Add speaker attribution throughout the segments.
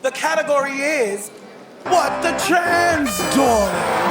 Speaker 1: The category is What the Trans, Darling?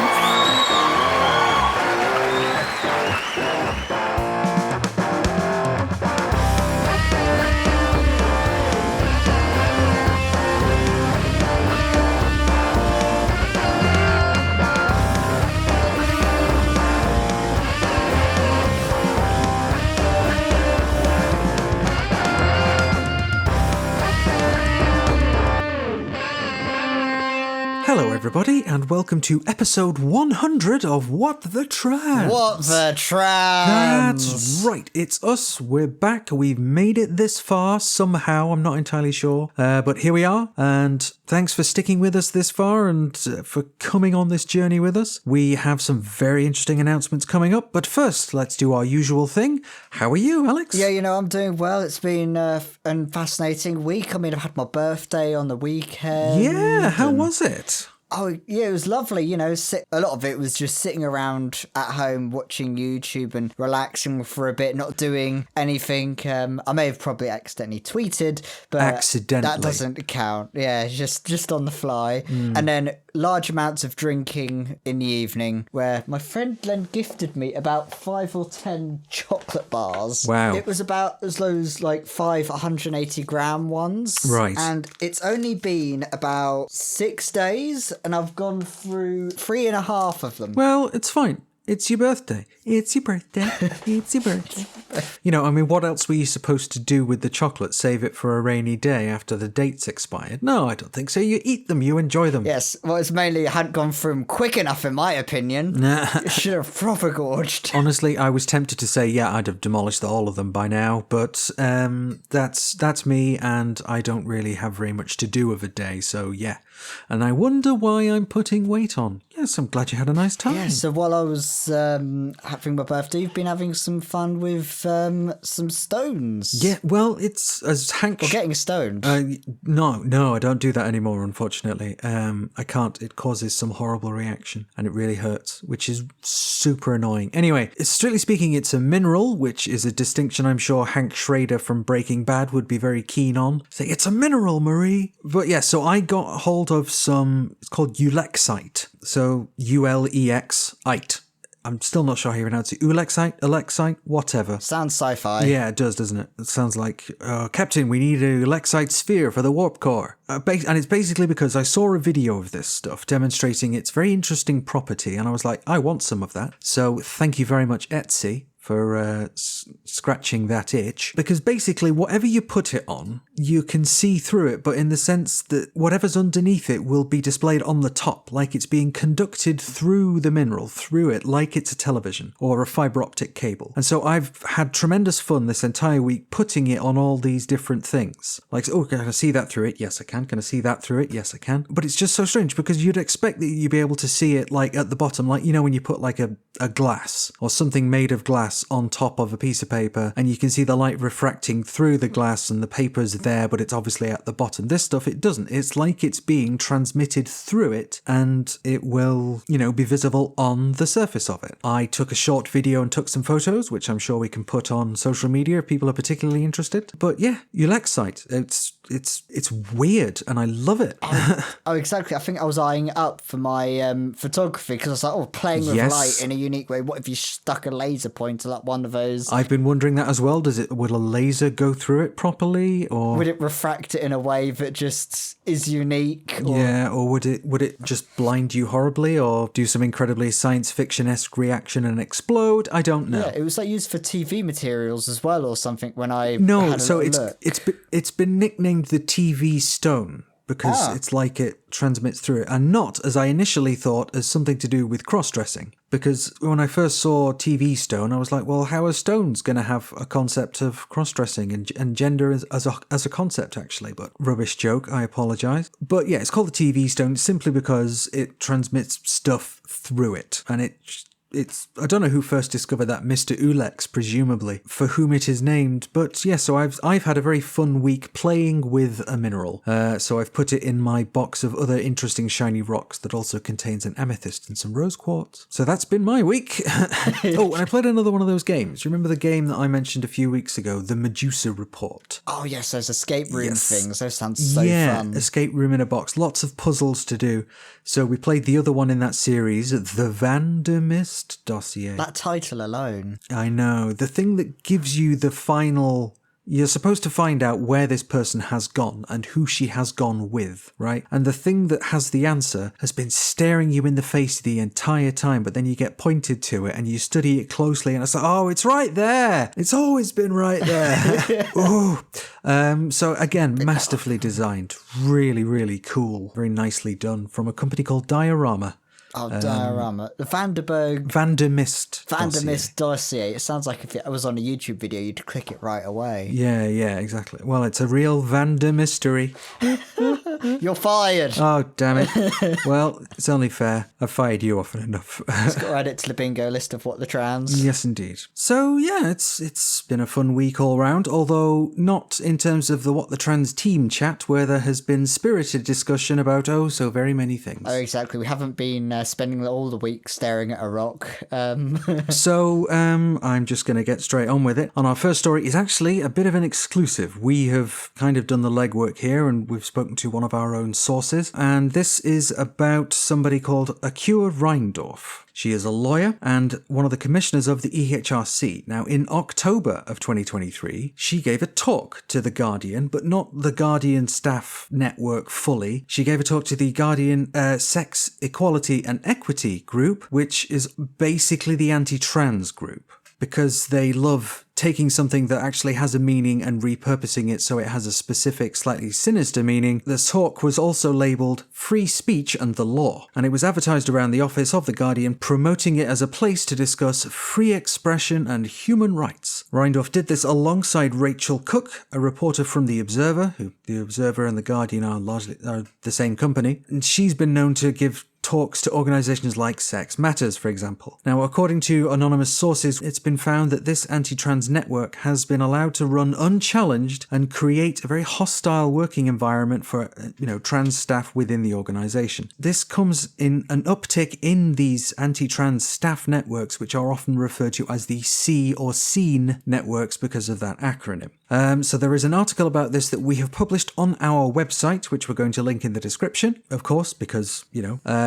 Speaker 2: Hello everybody, and welcome to episode 100 of What the Trans.
Speaker 3: What the Trans?
Speaker 2: That's right, it's us, we're back, we've made it this far, somehow, I'm not entirely sure, but here we are, and thanks for sticking with us this far, and for coming on this journey with us. We have some very interesting announcements coming up, but first, let's do our usual thing. How are you, Alex?
Speaker 3: Yeah, I'm doing well. It's been a fascinating week. I mean, I've had my birthday on the weekend.
Speaker 2: Yeah, how was it?
Speaker 3: Oh, yeah, it was lovely. A lot of it was just sitting around at home watching YouTube and relaxing for a bit, not doing anything. I may have probably accidentally tweeted, but
Speaker 2: Accidentally.
Speaker 3: That doesn't count. Yeah, just on the fly. And then large amounts of drinking in the evening, where my friend Glenn gifted me about 5 or 10 chocolate bars.
Speaker 2: Wow.
Speaker 3: It was about as low as like 5 180-gram ones.
Speaker 2: Right.
Speaker 3: And it's only been about 6 days, and I've gone through 3.5 of them.
Speaker 2: Well, it's fine. It's your birthday. It's your birthday. It's your birthday. What else were you supposed to do with the chocolate? Save it for a rainy day after the date's expired? No, I don't think so. You eat them. You enjoy them.
Speaker 3: Yes, well, it's mainly I hadn't gone through them quick enough, in my opinion. Should have proper gorged.
Speaker 2: Honestly, I was tempted to say, yeah, I'd have demolished all of them by now, but that's me, and I don't really have very much to do of a day, so yeah. And I wonder why I'm putting weight on. Yes, I'm glad you had a nice time.
Speaker 3: Yeah, so while I was having my birthday, you've been having some fun with some stones.
Speaker 2: Yeah, well, it's as Hank...
Speaker 3: Or getting stoned.
Speaker 2: No, I don't do that anymore, unfortunately. I can't. It causes some horrible reaction, and it really hurts, which is super annoying. Anyway, strictly speaking, it's a mineral, which is a distinction I'm sure Hank Schrader from Breaking Bad would be very keen on. Say, it's a mineral, Marie. But yeah, so I got hold of some, it's called Ulexite. So Ulexite. I'm still not sure how you pronounce it. Ulexite, whatever.
Speaker 3: Sounds sci-fi.
Speaker 2: Yeah, it does, doesn't it? It sounds like, Captain, we need a Ulexite sphere for the warp core. And it's basically because I saw a video of this stuff demonstrating its very interesting property, and I was like, I want some of that. So thank you very much, Etsy, for scratching that itch. Because basically, whatever you put it on, you can see through it, but in the sense that whatever's underneath it will be displayed on the top, like it's being conducted through the mineral, through it, like it's a television or a fiber optic cable. And so I've had tremendous fun this entire week putting it on all these different things. Like, oh, can I see that through it? Yes, I can. Can I see that through it? Yes, I can. But it's just so strange because you'd expect that you'd be able to see it like at the bottom, like, when you put like a glass or something made of glass on top of a piece of paper, and you can see the light refracting through the glass and the paper's there, but it's obviously at the bottom. This stuff, it doesn't. It's like it's being transmitted through it, and it will, be visible on the surface of it. I took a short video and took some photos, which I'm sure we can put on social media if people are particularly interested. But yeah, Ulexite, it's weird, and I love it.
Speaker 3: Oh, exactly. I think I was eyeing it up for my photography, because I was like, playing with light in a unique way. What if you stuck a laser pointer like one of those?
Speaker 2: I've been wondering that as well. Would a laser go through it properly, or
Speaker 3: would it refract it in a way that just is unique?
Speaker 2: Or would it just blind you horribly, or do some incredibly science fiction-esque reaction and explode? I don't know.
Speaker 3: Yeah, it was like used for TV materials as well, or something. When I
Speaker 2: had
Speaker 3: look.
Speaker 2: It's been nicknamed the TV stone, because it's like it transmits through it, and not, as I initially thought, as something to do with cross-dressing. Because when I first saw TV stone, I was like, well, how are stones going to have a concept of cross-dressing and gender as a concept, actually? But rubbish joke, I apologise. But yeah, it's called the TV stone simply because it transmits stuff through it, and I don't know who first discovered that, Mr. Ulex, presumably, for whom it is named. But yeah, so I've had a very fun week playing with a mineral. So I've put it in my box of other interesting shiny rocks that also contains an amethyst and some rose quartz. So that's been my week. Oh, and I played another one of those games. You remember the game that I mentioned a few weeks ago, the Medusa Report?
Speaker 3: Oh yes, those escape room things. Those sound so fun.
Speaker 2: Escape room in a box. Lots of puzzles to do. So we played the other one in that series, the Vandermist Dossier.
Speaker 3: That title alone.
Speaker 2: I know. The thing that gives you the final... You're supposed to find out where this person has gone and who she has gone with, right? And the thing that has the answer has been staring you in the face the entire time, but then you get pointed to it and you study it closely and it's like, oh, it's right there. It's always been right there. Ooh. So again, masterfully designed. Really, really cool. Very nicely done from a company called Diorama.
Speaker 3: Oh, Diorama. The Vandermist Dossier. It sounds like if it was on a YouTube video, you'd click it right away.
Speaker 2: Yeah, exactly. Well, it's a real Vander mystery.
Speaker 3: You're fired.
Speaker 2: Oh, damn it. Well, it's only fair. I've fired you often enough.
Speaker 3: Just got to add it to the bingo list of what the trans.
Speaker 2: Yes, indeed. So, yeah, it's been a fun week all round, although not in terms of the What the Trans team chat, where there has been spirited discussion about so very many things.
Speaker 3: Oh, exactly. We haven't been spending all the week staring at a rock.
Speaker 2: So, I'm just going to get straight on with it. And our first story is actually a bit of an exclusive. We have kind of done the legwork here, and we've spoken to one of our own sources. And this is about somebody called Akua Reindorf. She is a lawyer and one of the commissioners of the EHRC. Now, in October of 2023, she gave a talk to The Guardian, but not The Guardian staff network fully. She gave a talk to The Guardian Sex Equality and Equity group, which is basically the anti-trans group, because they love taking something that actually has a meaning and repurposing it so it has a specific, slightly sinister meaning. The talk was also labelled Free Speech and the Law, and it was advertised around the office of The Guardian, promoting it as a place to discuss free expression and human rights. Reindorf did this alongside Rachel Cook, a reporter from The Observer, who The Observer and The Guardian are the same company, and she's been known to give talks to organisations like Sex Matters, for example. Now, according to anonymous sources, it's been found that this anti-trans network has been allowed to run unchallenged and create a very hostile working environment for, trans staff within the organisation. This comes in an uptick in these anti-trans staff networks, which are often referred to as the C or SEEN networks because of that acronym. So there is an article about this that we have published on our website, which we're going to link in the description, of course, because,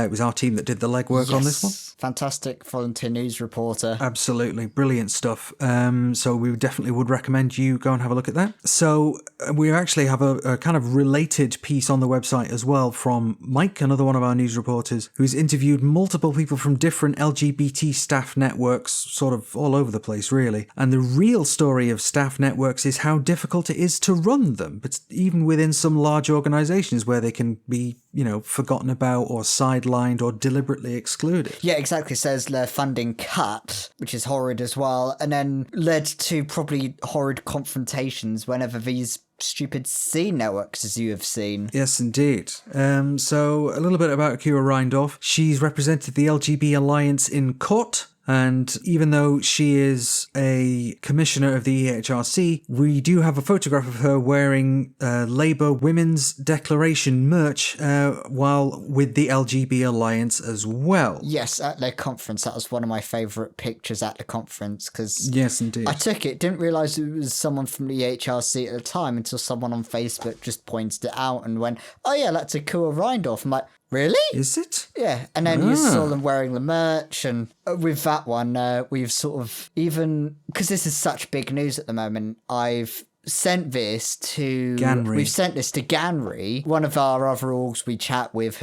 Speaker 2: it was our team that did the legwork on this one.
Speaker 3: Fantastic volunteer news reporter.
Speaker 2: Absolutely. Brilliant stuff. So we definitely would recommend you go and have a look at that. So we actually have a kind of related piece on the website as well from Mike, another one of our news reporters, who's interviewed multiple people from different LGBT staff networks, sort of all over the place, really. And the real story of staff networks is how difficult it is to run them, but even within some large organisations where they can be, forgotten about or sidelined or deliberately excluded.
Speaker 3: Yeah, exactly. Says their funding cut, which is horrid as well, and then led to probably horrid confrontations whenever these stupid C networks, as you have seen.
Speaker 2: Yes, indeed. So a little bit about Akua Reindorf. She's represented the LGB Alliance in court. And even though she is a commissioner of the EHRC, we do have a photograph of her wearing Labour Women's Declaration merch while with the LGB Alliance as well.
Speaker 3: Yes, at their conference. That was one of my favourite pictures at the conference. Cause
Speaker 2: yes, indeed.
Speaker 3: I took it, didn't realise it was someone from the EHRC at the time until someone on Facebook just pointed it out and went, oh yeah, that's Akua Reindorf. I'm like, really?
Speaker 2: Is it?
Speaker 3: Yeah, and then you saw them wearing the merch, and with that one, we've sort of even, because this is such big news at the moment, I've sent this to
Speaker 2: Ganry.
Speaker 3: We've sent this to Ganry. One of our other orgs we chat with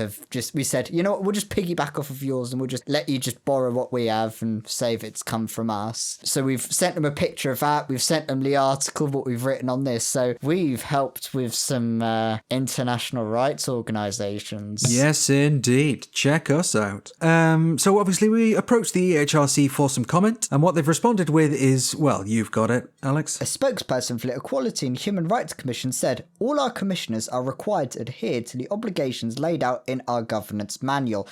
Speaker 3: we said, you know what, we'll just piggyback off of yours and we'll just let you just borrow what we have and say if it's come from us. So we've sent them a picture of that. We've sent them the article, what we've written on this. So we've helped with some international rights organisations.
Speaker 2: Yes, indeed. Check us out. So obviously we approached the EHRC for some comment, and what they've responded with is, well, you've got it, Alex.
Speaker 3: A spokesperson for the Equality and Human Rights Commission said, all our commissioners are required to adhere to the obligations laid out in our governance manual,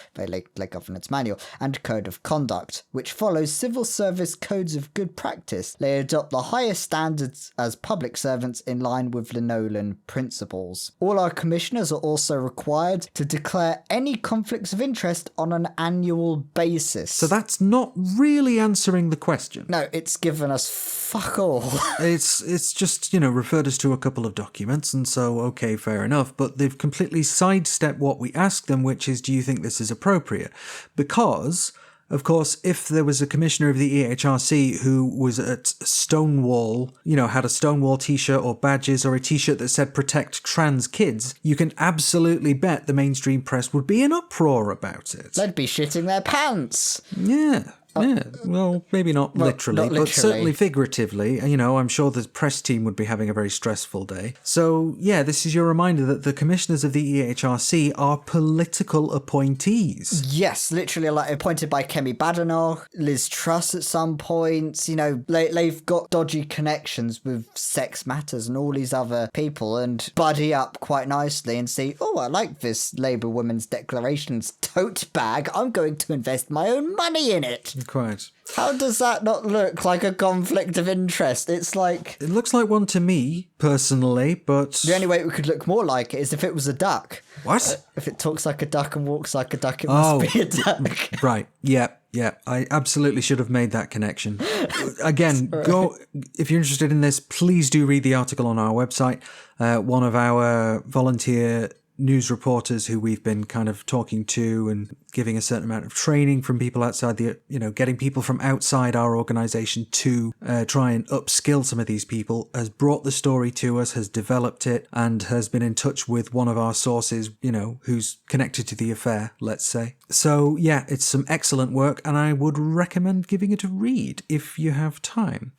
Speaker 3: governance manual, and code of conduct, which follows civil service codes of good practice. They adopt the highest standards as public servants in line with the Nolan principles. All our commissioners are also required to declare any conflicts of interest on an annual basis.
Speaker 2: So that's not really answering the question.
Speaker 3: No, it's given us fuck all.
Speaker 2: It's just, referred us to a couple of documents, and so, okay, fair enough, but they've completely sidestepped what we asked them, which is, do you think this is appropriate? Because, of course, if there was a commissioner of the EHRC who was at Stonewall, had a Stonewall t-shirt or badges or a t-shirt that said protect trans kids, you can absolutely bet the mainstream press would be in uproar about it.
Speaker 3: They'd be shitting their pants.
Speaker 2: Yeah. Yeah, well, maybe not literally, but certainly figuratively. I'm sure the press team would be having a very stressful day. So, yeah, this is your reminder that the commissioners of the EHRC are political appointees.
Speaker 3: Yes, literally, like appointed by Kemi Badenoch, Liz Truss at some points. They've got dodgy connections with Sex Matters and all these other people and buddy up quite nicely and see, oh, I like this Labour Women's Declarations tote bag. I'm going to invest my own money in it.
Speaker 2: Quite.
Speaker 3: How does that not look like a conflict of interest? It's like...
Speaker 2: It looks like one to me, personally, but...
Speaker 3: The only way it could look more like it is if it was a duck.
Speaker 2: What?
Speaker 3: If it talks like a duck and walks like a duck, it must be a duck.
Speaker 2: Right, yeah. I absolutely should have made that connection. Again, go if you're interested in this, please do read the article on our website. One of our volunteer news reporters who we've been kind of talking to and giving a certain amount of training from people outside getting people from outside our organization to try and upskill some of these people, has brought the story to us, has developed it, and has been in touch with one of our sources, who's connected to the affair, let's say. So yeah, it's some excellent work, and I would recommend giving it a read if you have time.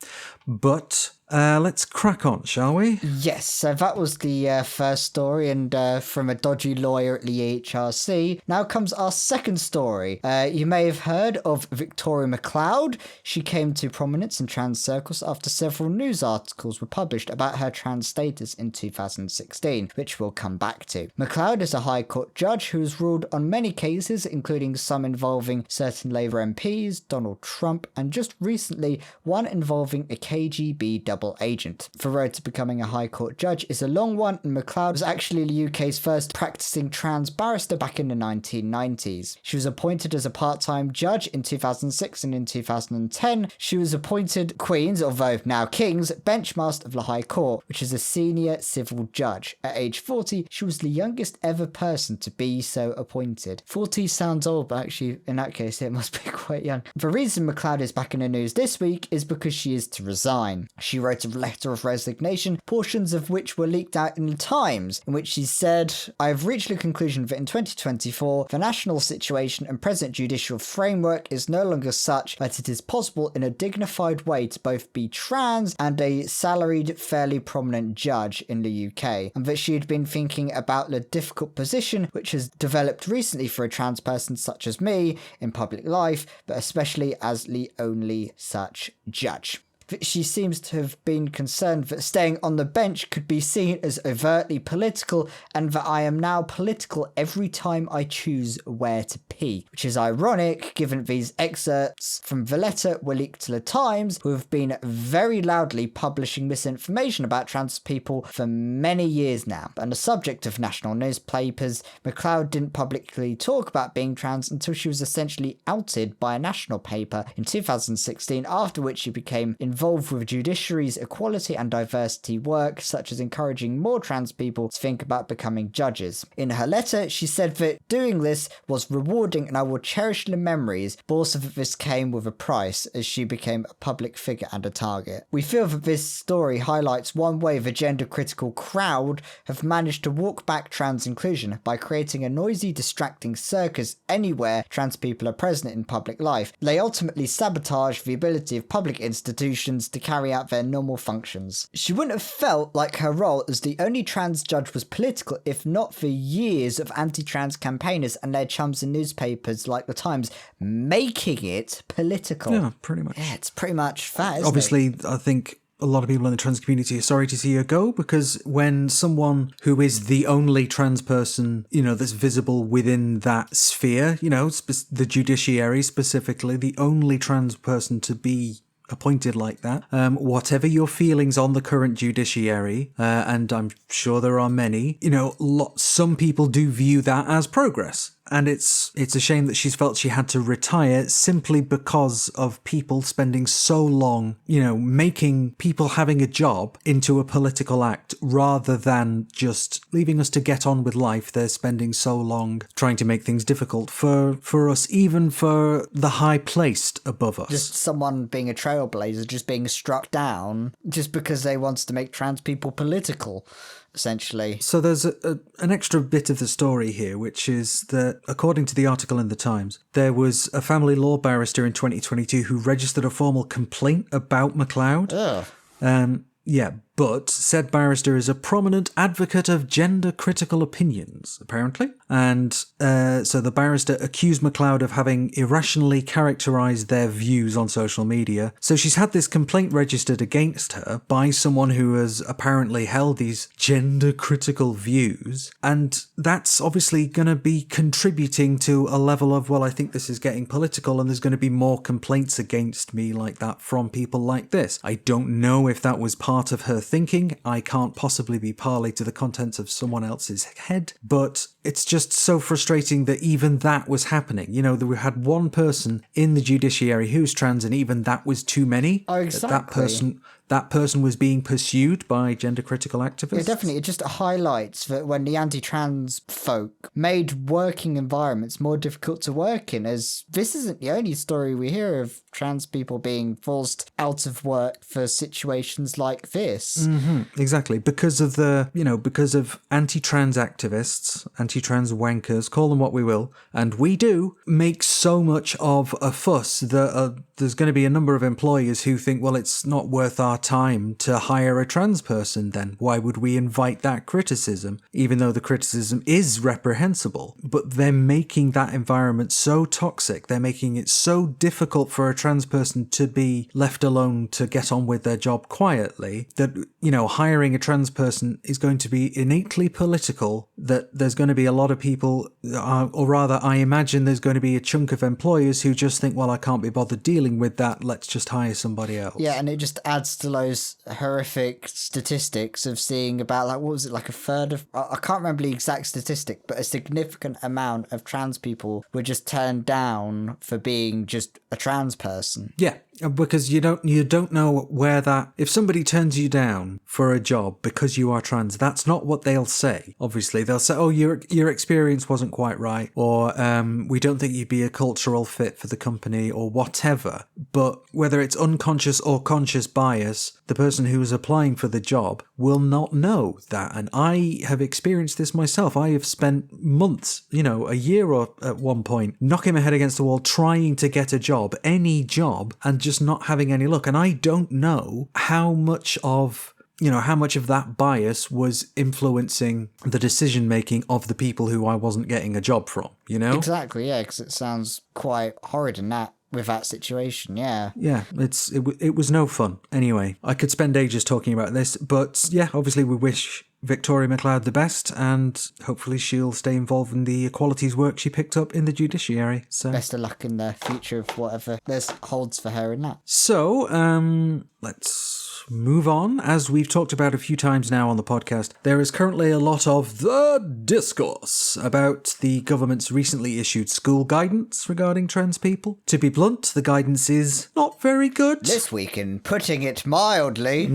Speaker 2: But let's crack on, shall we?
Speaker 3: Yes, so that was the first story, and from a dodgy lawyer at the EHRC. Now comes our second story. You may have heard of Victoria McLeod. She came to prominence in trans circles after several news articles were published about her trans status in 2016, which we'll come back to. McLeod is a High Court judge who has ruled on many cases, including some involving certain Labour MPs, Donald Trump, and just recently one involving a KGB double agent. The road to becoming a High Court judge is a long one, and McLeod was actually the UK's first practicing trans barrister back in the 1990s. She was appointed as a part-time judge in 2006, and in 2010 she was appointed Queen's, although now King's, Benchmaster of the High Court, which is a senior civil judge. At age 40, she was the youngest ever person to be so appointed. 40 sounds old, but actually in that case it must be quite young. The reason McLeod is back in the news this week is because she is to resign. She wrote a letter of resignation, portions of which were leaked out in the Times, in which she said, I have reached the conclusion that in 2024, the national situation and present judicial framework is no longer such that it is possible in a dignified way to both be trans and a salaried, fairly prominent judge in the UK, and that she had been thinking about the difficult position which has developed recently for a trans person such as me in public life, but especially as the only such judge. She seems to have been concerned that staying on the bench could be seen as overtly political, and that I am now political every time I choose where to pee. Which is ironic, given these excerpts from the letter were leaked to the Times, who have been very loudly publishing misinformation about trans people for many years now. On the subject of national newspapers, McLeod didn't publicly talk about being trans until she was essentially outed by a national paper in 2016, after which she became involved with judiciary's equality and diversity work, such as encouraging more trans people to think about becoming judges. In her letter, she said that doing this was rewarding and I will cherish the memories, but also that this came with a price as she became a public figure and a target. We feel that this story highlights one way the gender-critical crowd have managed to walk back trans inclusion by creating a noisy, distracting circus anywhere trans people are present in public life. They ultimately sabotage the ability of public institutions to carry out their normal functions. She wouldn't have felt like her role as the only trans judge was political if not for years of anti-trans campaigners and their chums in newspapers like the Times making it political.
Speaker 2: Yeah, pretty much.
Speaker 3: Yeah, it's pretty much that, isn't
Speaker 2: Obviously,
Speaker 3: it?
Speaker 2: I think a lot of people in the trans community are sorry to see her go, because when someone who is the only trans person, that's visible within that sphere, the judiciary specifically, the only trans person to be appointed like that, whatever your feelings on the current judiciary, and I'm sure there are many, some people do view that as progress. And it's a shame that she's felt she had to retire simply because of people spending so long, making people having a job into a political act rather than just leaving us to get on with life. They're spending so long trying to make things difficult for us, even for the high-placed above us.
Speaker 3: Just someone being a trailblazer, just being struck down just because they wanted to make trans people political, essentially.
Speaker 2: So there's an extra bit of the story here, which is that, according to the article in The Times, there was a family law barrister in 2022 who registered a formal complaint about MacLeod. But said barrister is a prominent advocate of gender-critical opinions, apparently. And so the barrister accused MacLeod of having irrationally characterised their views on social media. So she's had this complaint registered against her by someone who has apparently held these gender-critical views. And that's obviously going to be contributing to a level of, well, I think this is getting political and there's going to be more complaints against me like that from people like this. I don't know if that was part of her thinking. I can't possibly be parley to the contents of someone else's head, but it's just so frustrating that even that was happening. That we had one person in the judiciary who's trans, and even that was too many.
Speaker 3: Oh, exactly.
Speaker 2: That person was being pursued by gender-critical activists.
Speaker 3: Yeah, definitely. It just highlights that when the anti-trans folk made working environments more difficult to work in, as this isn't the only story we hear of trans people being forced out of work for situations like this.
Speaker 2: Mm-hmm, exactly. Because of because of anti-trans activists, anti-trans wankers, call them what we will, and we do, make so much of a fuss that there's going to be a number of employers who think, well, it's not worth our time to hire a trans person then. Why would we invite that criticism? Even though the criticism is reprehensible. But they're making that environment so toxic, they're making it so difficult for a trans person to be left alone to get on with their job quietly, that, hiring a trans person is going to be innately political, that there's going to be a lot of people, or rather, I imagine there's going to be a chunk of employers who just think, well, I can't be bothered dealing with that, let's just hire somebody else.
Speaker 3: Yeah, and it just adds to those horrific statistics of seeing about, what was it, a third of, I can't remember the exact statistic, but a significant amount of trans people were just turned down for being just a trans person.
Speaker 2: Yeah, because you don't know where that, if somebody turns you down for a job because you are trans, that's not what they'll say. Obviously, they'll say, oh, your experience wasn't quite right, or we don't think you'd be a cultural fit for the company, or whatever. But whether it's unconscious or conscious bias, the person who is applying for the job will not know that. And I have experienced this myself. I have spent months, a year or at one point, knocking my head against the wall trying to get a job, any job, and just not having any luck. And I don't know how much of that bias was influencing the decision making of the people who I wasn't getting a job from,
Speaker 3: Exactly, yeah, because it sounds quite horrid in that. With that situation, yeah.
Speaker 2: Yeah, it was no fun. Anyway, I could spend ages talking about this, but yeah, obviously we wish Victoria MacLeod the best, and hopefully she'll stay involved in the equalities work she picked up in the judiciary. So
Speaker 3: best of luck in the future of whatever there's holds for her in that.
Speaker 2: So, let's move on. As we've talked about a few times now on the podcast, there is currently a lot of the discourse about the government's recently issued school guidance regarding trans people. To be blunt, the guidance is not very good.
Speaker 3: This week, in putting it mildly.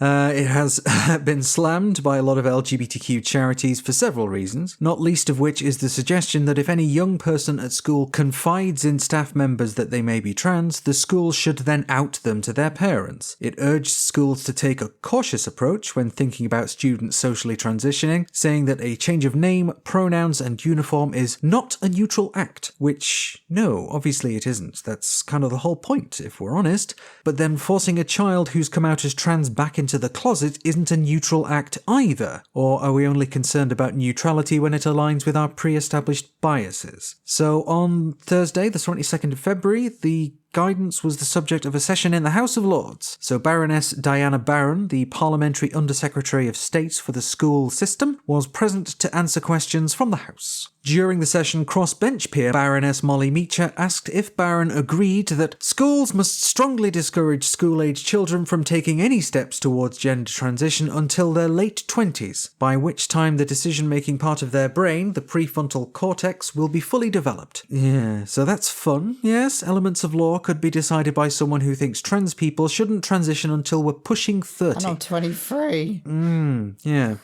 Speaker 2: It has been slammed by a lot of LGBTQ charities for several reasons, not least of which is the suggestion that if any young person at school confides in staff members that they may be trans, the school should then out them to their parents. It urged schools to take a cautious approach when thinking about students socially transitioning, saying that a change of name, pronouns, and uniform is not a neutral act, which, no, obviously it isn't. That's kind of the whole point, if we're honest. But then forcing a child who's come out as trans back into the closet isn't a neutral act either. Or are we only concerned about neutrality when it aligns with our pre-established biases? So on Thursday, the 22nd of February, the guidance was the subject of a session in the House of Lords. So Baroness Diana Barron, the Parliamentary Undersecretary of State for the School System, was present to answer questions from the House. During the session, crossbench peer Baroness Molly Meacher asked if Barron agreed that schools must strongly discourage school-age children from taking any steps towards gender transition until their late 20s, by which time the decision-making part of their brain, the prefrontal cortex, will be fully developed. Yeah, so that's fun. Yes, elements of law could be decided by someone who thinks trans people shouldn't transition until we're pushing 30.
Speaker 3: And I'm 23.
Speaker 2: Yeah.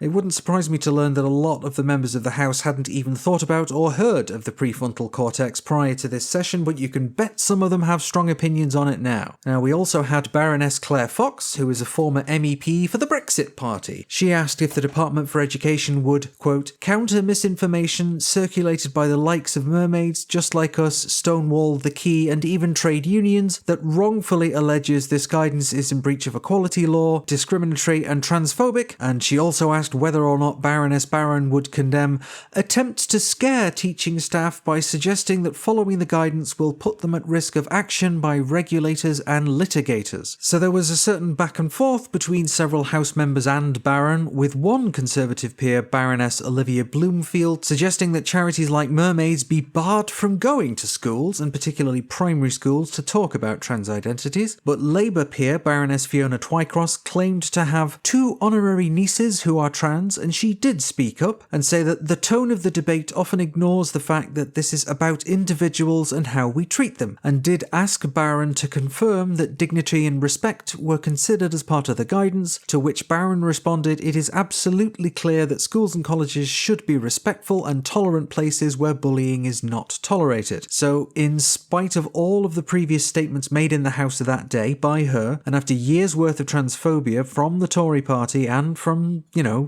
Speaker 2: It wouldn't surprise me to learn that a lot of the members of the House hadn't even thought about or heard of the prefrontal cortex prior to this session, but you can bet some of them have strong opinions on it now. Now, we also had Baroness Claire Fox, who is a former MEP for the Brexit Party. She asked if the Department for Education would, quote, counter misinformation circulated by the likes of mermaids just like us, Stonewall, The Key, and even trade unions that wrongfully alleges this guidance is in breach of equality law, discriminatory and transphobic, and she also asked whether or not Baroness Barron would condemn attempts to scare teaching staff by suggesting that following the guidance will put them at risk of action by regulators and litigators. So there was a certain back and forth between several House members and Barron, with one Conservative peer, Baroness Olivia Bloomfield, suggesting that charities like Mermaids be barred from going to schools, and particularly primary schools, to talk about trans identities. But Labour peer, Baroness Fiona Twycross, claimed to have 2 honorary nieces who are trans, and she did speak up and say that the tone of the debate often ignores the fact that this is about individuals and how we treat them, and did ask Barron to confirm that dignity and respect were considered as part of the guidance, to which Barron responded, it is absolutely clear that schools and colleges should be respectful and tolerant places where bullying is not tolerated. So, in spite of all of the previous statements made in the House that day by her, and after years worth of transphobia from the Tory party and from,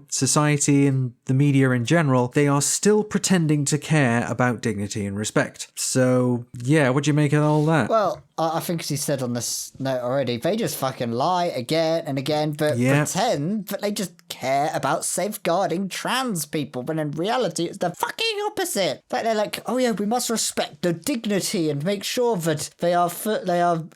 Speaker 2: society and the media in general, they are still pretending to care about dignity and respect. So, yeah, what do you make of all that?
Speaker 3: Well, I think as you said on this note already, they just fucking lie again and again, but pretend that they just care about safeguarding trans people, when in reality it's the fucking opposite. Like, they're like, oh yeah, we must respect their dignity and make sure that they are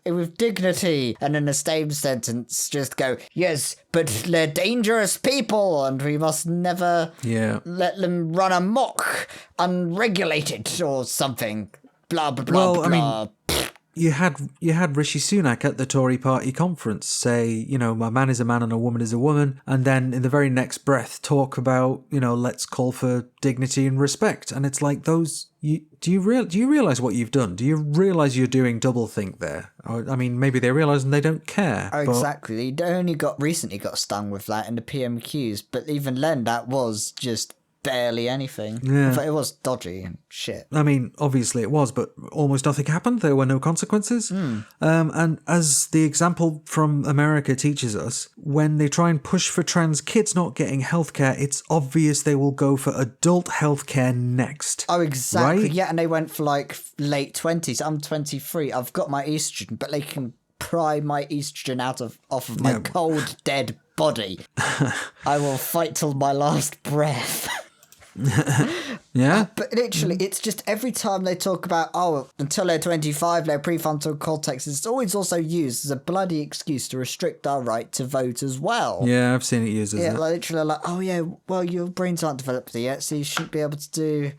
Speaker 3: with dignity, and in the same sentence just go, yes, but they're dangerous people and we must never let them run amok unregulated or something. Blah, blah, blah, blah. I mean,
Speaker 2: You had Rishi Sunak at the Tory party conference say, a man is a man and a woman is a woman, and then in the very next breath talk about, let's call for dignity and respect. And it's like do you realize what you've done? Do you realize you're doing doublethink there? I mean, maybe they realize and they don't care.
Speaker 3: Oh, exactly. They only recently got stung with that in the PMQs, but even then that was just barely anything. Yeah. In fact, it was dodgy and shit.
Speaker 2: I mean, obviously it was, but almost nothing happened. There were no consequences. And as the example from America teaches us, when they try and push for trans kids not getting healthcare, it's obvious they will go for adult healthcare next.
Speaker 3: Oh, exactly.
Speaker 2: Right?
Speaker 3: Yeah, and they went for like late 20s. I'm 23. I've got my estrogen, but they can pry my estrogen off of my cold, dead body. I will fight till my last breath.
Speaker 2: Yeah,
Speaker 3: but literally it's just every time they talk about until they're 25 their prefrontal cortex is always also used as a bloody excuse to restrict our right to vote as well.
Speaker 2: Yeah, I've seen it used as
Speaker 3: literally your brains aren't developed yet, so you shouldn't be able to do.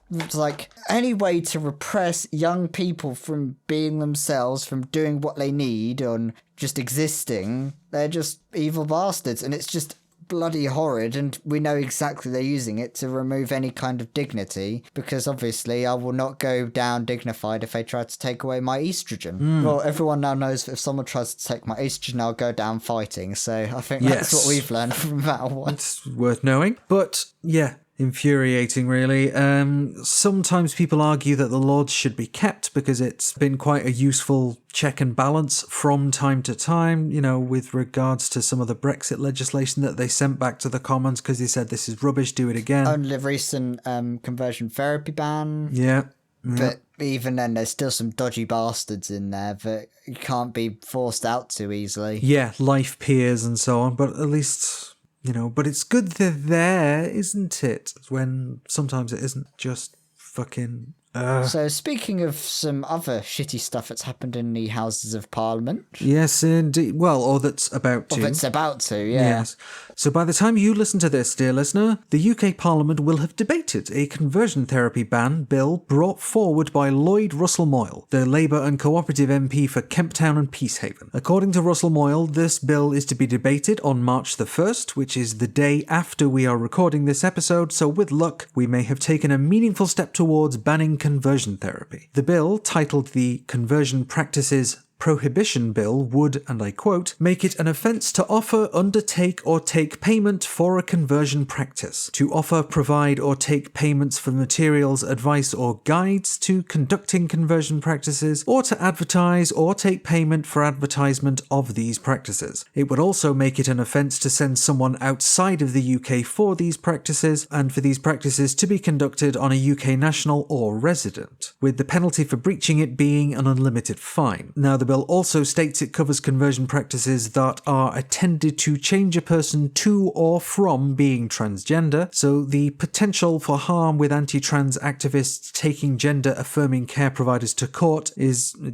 Speaker 3: It's like any way to repress young people from being themselves, from doing what they need, and just existing. They're just evil bastards, and it's just bloody horrid, and we know exactly they're using it to remove any kind of dignity, because obviously I will not go down dignified if they try to take away my estrogen. Well, everyone now knows that if someone tries to take my estrogen, I'll go down fighting, so I think that's what we've learned from that one.
Speaker 2: It's worth knowing, but yeah, infuriating really. Sometimes people argue that the Lords should be kept because it's been quite a useful check and balance from time to time, with regards to some of the Brexit legislation that they sent back to the Commons because they said this is rubbish, do it again.
Speaker 3: Only the recent conversion therapy ban.
Speaker 2: Yeah.
Speaker 3: But even then, there's still some dodgy bastards in there that you can't be forced out too easily.
Speaker 2: Yeah, life peers and so on, but at least... but it's good they're there, isn't it? When sometimes it isn't just fucking
Speaker 3: So speaking of some other shitty stuff that's happened in the Houses of Parliament.
Speaker 2: Yes, indeed. Well, or that's about to.
Speaker 3: Or that's about to, yeah.
Speaker 2: Yes. So by the time you listen to this, dear listener, the UK Parliament will have debated a conversion therapy ban bill brought forward by Lloyd Russell-Moyle, the Labour and Cooperative MP for Kemptown and Peacehaven. According to Russell-Moyle, this bill is to be debated on March the 1st, which is the day after we are recording this episode, so with luck, we may have taken a meaningful step towards banning conversion therapy. The bill, titled the Conversion Practices Prohibition Bill, would, and I quote, make it an offence to offer, undertake, or take payment for a conversion practice, to offer, provide, or take payments for materials, advice, or guides to conducting conversion practices, or to advertise or take payment for advertisement of these practices. It would also make it an offence to send someone outside of the UK for these practices, and for these practices to be conducted on a UK national or resident, with the penalty for breaching it being an unlimited fine. Now, the bill also states it covers conversion practices that are intended to change a person to or from being transgender, so the potential for harm with anti-trans activists taking gender-affirming care providers to court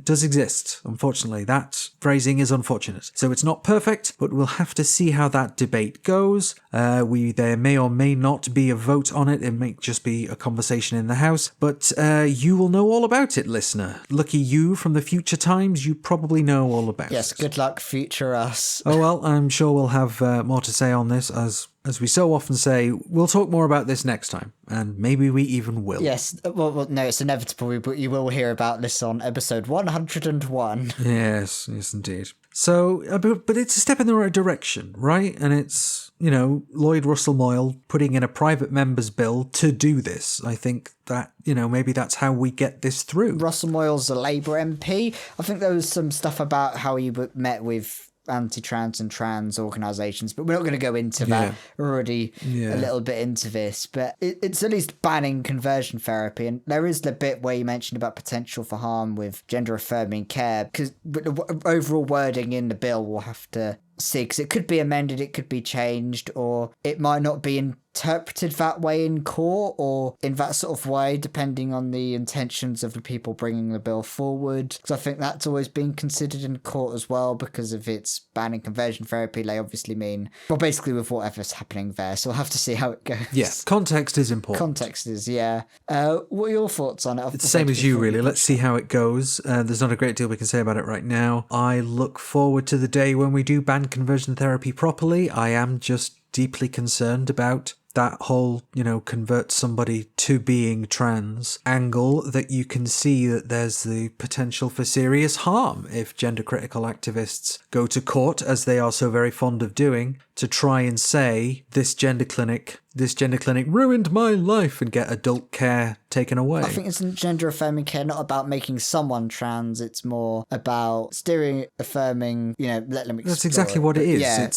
Speaker 2: does exist. Unfortunately, that phrasing is unfortunate. So it's not perfect, but we'll have to see how that debate goes. There may or may not be a vote on it. It may just be a conversation in the House, but you will know all about it, listener. Lucky you from the future times, you probably know all about it.
Speaker 3: Yes, good luck, future us.
Speaker 2: Oh well, I'm sure we'll have more to say on this, as we so often say. We'll talk more about this next time, and maybe we even will.
Speaker 3: Yes, well, no, it's inevitable, but you will hear about this on episode 101.
Speaker 2: Yes, indeed. So, but it's a step in the right direction, right? And it's, Lloyd Russell-Moyle putting in a private member's bill to do this. I think that, maybe that's how we get this through.
Speaker 3: Russell-Moyle's a Labour MP. I think there was some stuff about how he met with anti-trans and trans organisations, but we're not going to go into that. We're already a little bit into this, but it's at least banning conversion therapy, and there is the bit where you mentioned about potential for harm with gender-affirming care, because the overall wording in the bill will have to see, because it could be amended, it could be changed, or it might not be interpreted that way in court or in that sort of way, depending on the intentions of the people bringing the bill forward. Because I think that's always been considered in court as well, because of its banning conversion therapy. They obviously mean, well, basically with whatever's happening there. So we'll have to see how it goes.
Speaker 2: Yes, context is important.
Speaker 3: Context is, yeah. What are your thoughts on it?
Speaker 2: It's the same as you, really. Let's see how it goes. There's not a great deal we can say about it right now. I look forward to the day when we do ban conversion therapy properly. I am just deeply concerned about that whole, convert somebody to being trans angle, that you can see that there's the potential for serious harm if gender critical activists go to court, as they are so very fond of doing, to try and say this gender clinic ruined my life, and get adult care taken away.
Speaker 3: I think it's gender affirming care not about making someone trans, it's more about steering affirming, let them explore.
Speaker 2: That's exactly what it is.
Speaker 3: Yeah,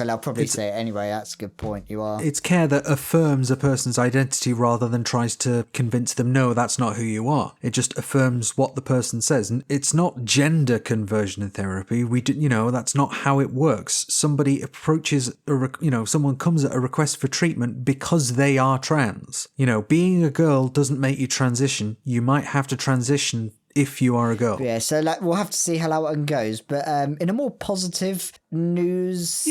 Speaker 3: I'll probably say it anyway. That's a good point. You are.
Speaker 2: It's care that affirms a person's identity rather than tries to convince them, no, that's not who you are. It just affirms what the person says. And it's not gender conversion therapy. That's not how it works. Somebody approaches, someone comes at a request for treatment because they are trans. Being a girl doesn't make you transition. You might have to transition if you are a girl.
Speaker 3: Yeah, so we'll have to see how that one goes. But in a more positive news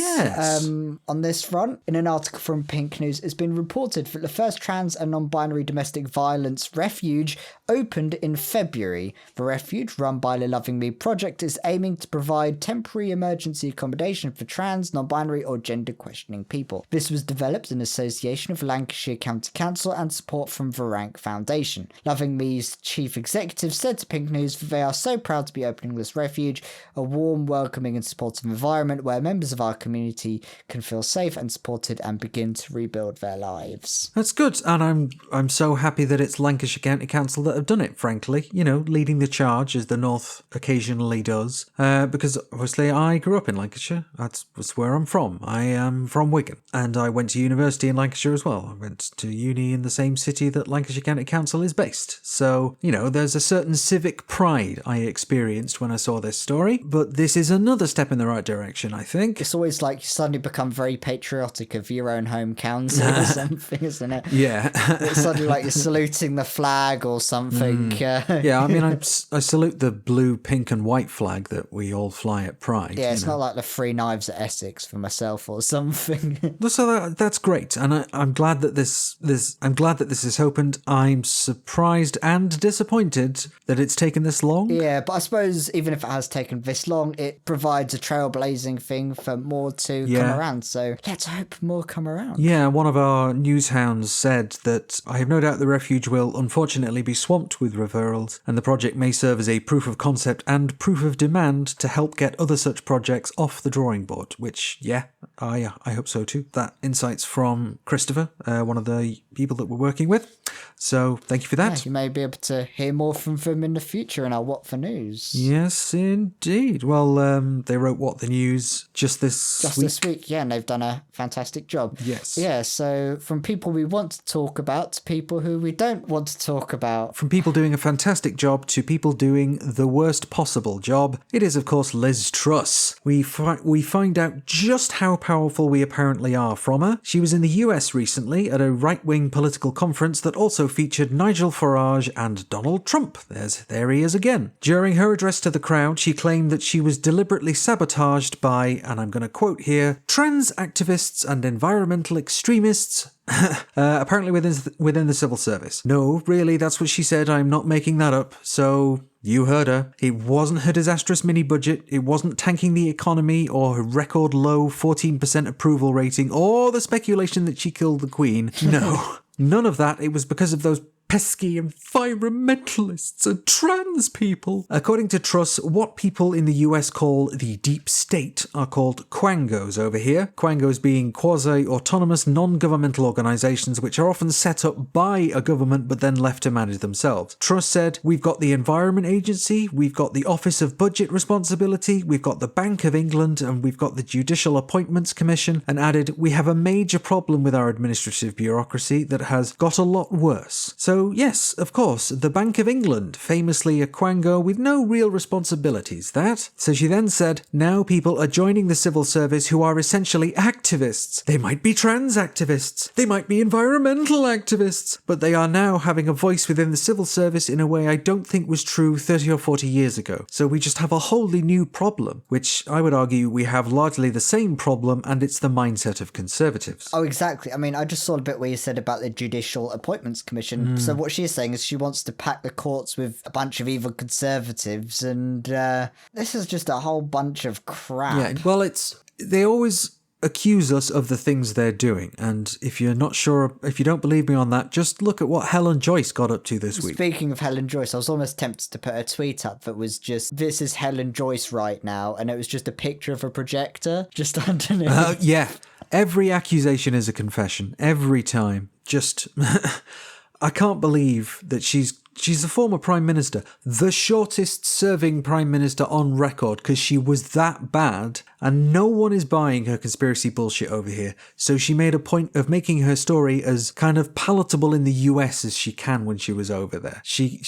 Speaker 3: on this front, in an article from Pink News, it's been reported that the first trans and non-binary domestic violence refuge opened in February. The refuge, run by the Loving Me Project, is aiming to provide temporary emergency accommodation for trans, non-binary or gender questioning people. This was developed in association with Lancashire County Council and support from the Rank Foundation. Loving Me's chief executive said to Pink News that they are so proud to be opening this refuge, a warm, welcoming and supportive environment where members of our community can feel safe and supported and begin to rebuild their lives.
Speaker 2: That's good, and I'm so happy that it's Lancashire County Council that have done it, frankly, leading the charge as the North occasionally does, because obviously I grew up in Lancashire. That's where I'm from. I am from Wigan, and I went to university in Lancashire as well. I went to uni in the same city that Lancashire County Council is based, so there's a certain civic pride I experienced when I saw this story, but this is another step in the right direction, I think.
Speaker 3: It's always like you suddenly become very patriotic of your own home county or something, isn't it?
Speaker 2: Yeah.
Speaker 3: It's suddenly like you're saluting the flag or something.
Speaker 2: Yeah, I mean, I salute the blue, pink and white flag that we all fly at Pride.
Speaker 3: Yeah, it's not like the Three Knives at Essex for myself or something.
Speaker 2: So that's great, and I'm glad that this has opened. I'm surprised and disappointed that it's taken this long.
Speaker 3: Yeah, but I suppose even if it has taken this long, it provides a trailblazing thing for more to come around. So let's hope more come around.
Speaker 2: Yeah, one of our news hounds said that I have no doubt the refuge will unfortunately be swamped with referrals, and the project may serve as a proof of concept and proof of demand to help get other such projects off the drawing board, which, I hope so too. That insight's from Christopher, one of the people that we're working with. So thank you for that.
Speaker 3: Yeah, you may be able to hear more from them in the future in our What For News.
Speaker 2: Yes, indeed. Well, they wrote What The News just this week.
Speaker 3: Yeah, and they've done a fantastic job.
Speaker 2: Yes.
Speaker 3: Yeah, so from people we want to talk about to people who we don't want to talk about.
Speaker 2: From people doing a fantastic job to people doing the worst possible job, it is, of course, Liz Truss. We find out just how powerful we apparently are from her. She was in the US recently at a right-wing political conference that also featured Nigel Farage and Donald Trump. There he is again. During her address to the crowd, she claimed that she was deliberately sabotaged by, and I'm going to quote here, trans activists and environmental extremists, apparently within the civil service. No, really, that's what she said. I'm not making that up. So you heard her. It wasn't her disastrous mini budget. It wasn't tanking the economy or her record low 14% approval rating or the speculation that she killed the Queen. No, none of that. It was because of those pesky environmentalists and trans people. According to Truss, what people in the US call the deep state are called quangos over here. Quangos being quasi-autonomous non-governmental organisations which are often set up by a government but then left to manage themselves. Truss said, we've got the Environment Agency, we've got the Office of Budget Responsibility, we've got the Bank of England, and we've got the Judicial Appointments Commission, and added, we have a major problem with our administrative bureaucracy that has got a lot worse. So yes, of course, the Bank of England, famously a quango with no real responsibilities, that. So she then said, now people are joining the civil service who are essentially activists. They might be trans activists, they might be environmental activists, but they are now having a voice within the civil service in a way I don't think was true 30 or 40 years ago. So we just have a wholly new problem, which I would argue we have largely the same problem, and it's the mindset of conservatives.
Speaker 3: Oh, exactly. I mean, I just saw a bit where you said about the Judicial Appointments Commission. So what she's saying is she wants to pack the courts with a bunch of evil conservatives, and this is just a whole bunch of crap.
Speaker 2: Yeah, well, they always accuse us of the things they're doing, and if you're not sure, if you don't believe me on that, just look at what Helen Joyce got up to this week.
Speaker 3: Speaking of Helen Joyce, I was almost tempted to put a tweet up that was just, this is Helen Joyce right now, and it was just a picture of a projector just underneath.
Speaker 2: Yeah, every accusation is a confession, every time. Just... I can't believe that she's a former Prime Minister, the shortest serving Prime Minister on record, because she was that bad, and no one is buying her conspiracy bullshit over here. So she made a point of making her story as kind of palatable in the US as she can when she was over there. She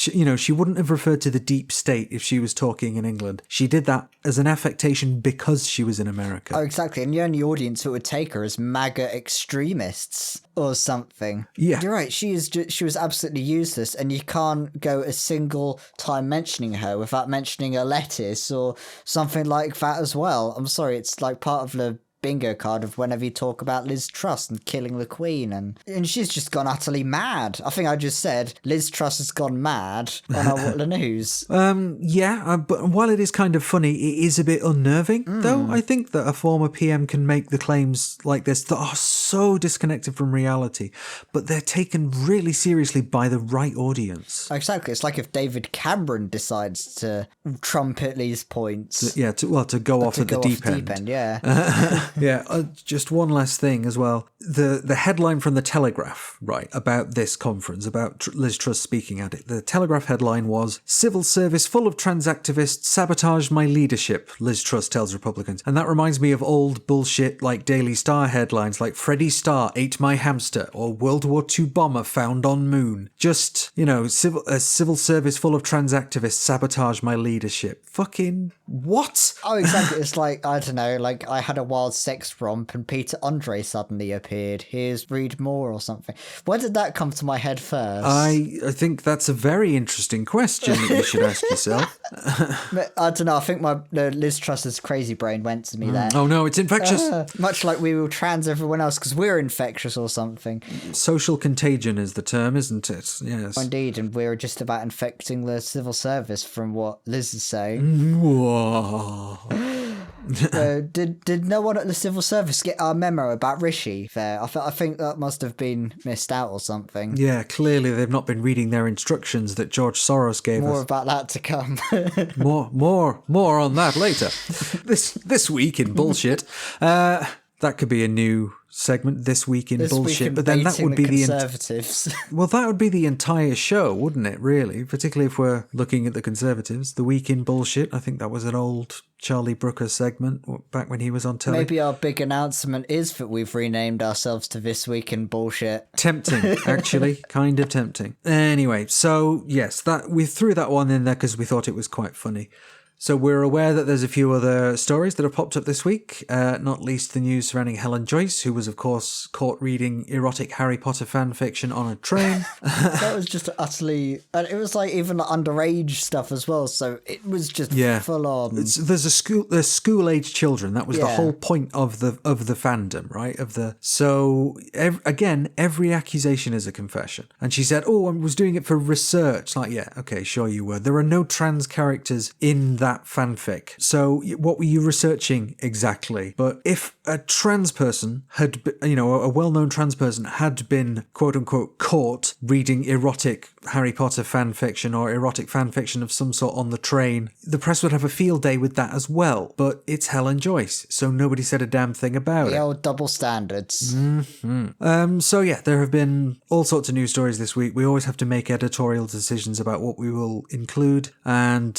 Speaker 2: wouldn't have referred to the deep state if she was talking in England. She did that as an affectation because she was in America.
Speaker 3: Oh, exactly. And the only audience who would take her is MAGA extremists or something.
Speaker 2: Yeah.
Speaker 3: You're right. She was absolutely useless, and you can't go a single time mentioning her without mentioning a lettuce or something like that as well. I'm sorry, it's like part of the bingo card of whenever you talk about Liz Truss and killing the Queen, and she's just gone utterly mad. I think I just said Liz Truss has gone mad on our What the News.
Speaker 2: But while it is kind of funny, it is a bit unnerving, though. I think that a former PM can make the claims like this that are so disconnected from reality, but they're taken really seriously by the right audience.
Speaker 3: Exactly. It's like if David Cameron decides to trumpet these points.
Speaker 2: To go off at the deep end.
Speaker 3: Yeah.
Speaker 2: Yeah, just one last thing as well. The headline from the Telegraph, right, about this conference, about Liz Truss speaking at it. The Telegraph headline was, "Civil service full of trans activists sabotaged my leadership," Liz Truss tells Republicans. And that reminds me of old bullshit like Daily Star headlines like Freddie Freddy Starr ate my hamster, or World War II bomber found on moon. Just, a civil service full of trans activists sabotage my leadership. Fucking what?
Speaker 3: Oh, exactly. It's like, I don't know, like I had a wild sex romp and Peter Andre suddenly appeared. Here's read more or something. Where did that come to my head first?
Speaker 2: I think that's a very interesting question that you should ask yourself.
Speaker 3: I don't know. I think my Liz Truss's crazy brain went to me there.
Speaker 2: Oh no, it's infectious.
Speaker 3: Much like we will trans everyone else because we're infectious or something.
Speaker 2: Social contagion is the term, isn't it? Yes.
Speaker 3: Indeed, and we're just about infecting the civil service from what Liz is saying.
Speaker 2: Whoa.
Speaker 3: Did no one at the civil service get our memo about Rishi there? I think that must have been missed out or something.
Speaker 2: Yeah, clearly they've not been reading their instructions that George Soros gave us.
Speaker 3: More about that to come.
Speaker 2: More on that later. This week in bullshit. That could be a new segment, This Week in Bullshit, but then that would be the
Speaker 3: Conservatives.
Speaker 2: Well, that would be the entire show, wouldn't it, really? Particularly if we're looking at the Conservatives. The Week in Bullshit, I think that was an old Charlie Brooker segment back when he was on telly.
Speaker 3: Maybe our big announcement is that we've renamed ourselves to This Week in Bullshit.
Speaker 2: Tempting, actually. Kind of tempting. Anyway, so yes, that we threw that one in there because we thought it was quite funny. So we're aware that there's a few other stories that have popped up this week, not least the news surrounding Helen Joyce, who was, of course, caught reading erotic Harry Potter fan fiction on a train.
Speaker 3: That was just utterly... And it was like even underage stuff as well, so it was just full on.
Speaker 2: There's school-age children. That was the whole point of the fandom, right? So, again, every accusation is a confession. And she said, I was doing it for research. Like, yeah, okay, sure you were. There are no trans characters in that fanfic. So what were you researching exactly? But if a trans person had, a well-known trans person had been quote unquote caught reading erotic Harry Potter fanfiction or erotic fanfiction of some sort on the train, the press would have a field day with that as well. But it's Helen Joyce, so nobody said a damn thing about it.
Speaker 3: The old double standards.
Speaker 2: Mm-hmm. So yeah, there have been all sorts of news stories this week. We always have to make editorial decisions about what we will include and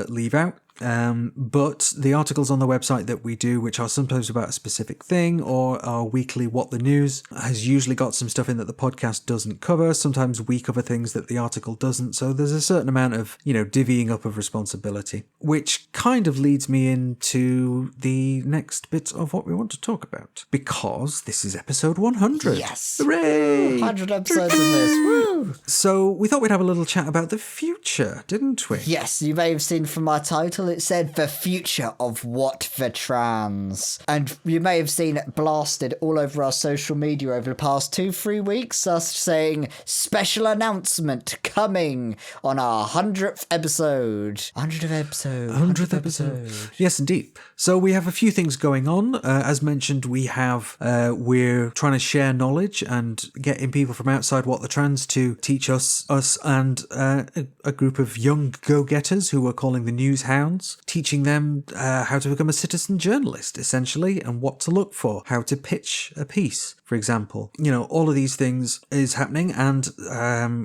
Speaker 2: leave out. But the articles on the website that we do, which are sometimes about a specific thing or our weekly What the News, has usually got some stuff in that the podcast doesn't cover. Sometimes we cover things that the article doesn't. So there's a certain amount of, divvying up of responsibility, which kind of leads me into the next bit of what we want to talk about, because this is episode 100.
Speaker 3: Yes.
Speaker 2: Hooray!
Speaker 3: 100 episodes of this. Woo!
Speaker 2: So we thought we'd have a little chat about the future, didn't we?
Speaker 3: Yes, you may have seen from my title, it said the future of What the Trans. And you may have seen it blasted all over our social media over the past 2-3 weeks, us saying special announcement coming on our 100th episode. 100th episode.
Speaker 2: Yes, indeed. So we have a few things going on. As mentioned, we're trying to share knowledge and getting people from outside What the Trans to teach us and a group of young go-getters who we're calling the News Hounds, teaching them how to become a citizen journalist, essentially, and what to look for, how to pitch a piece, for example. All of these things is happening, and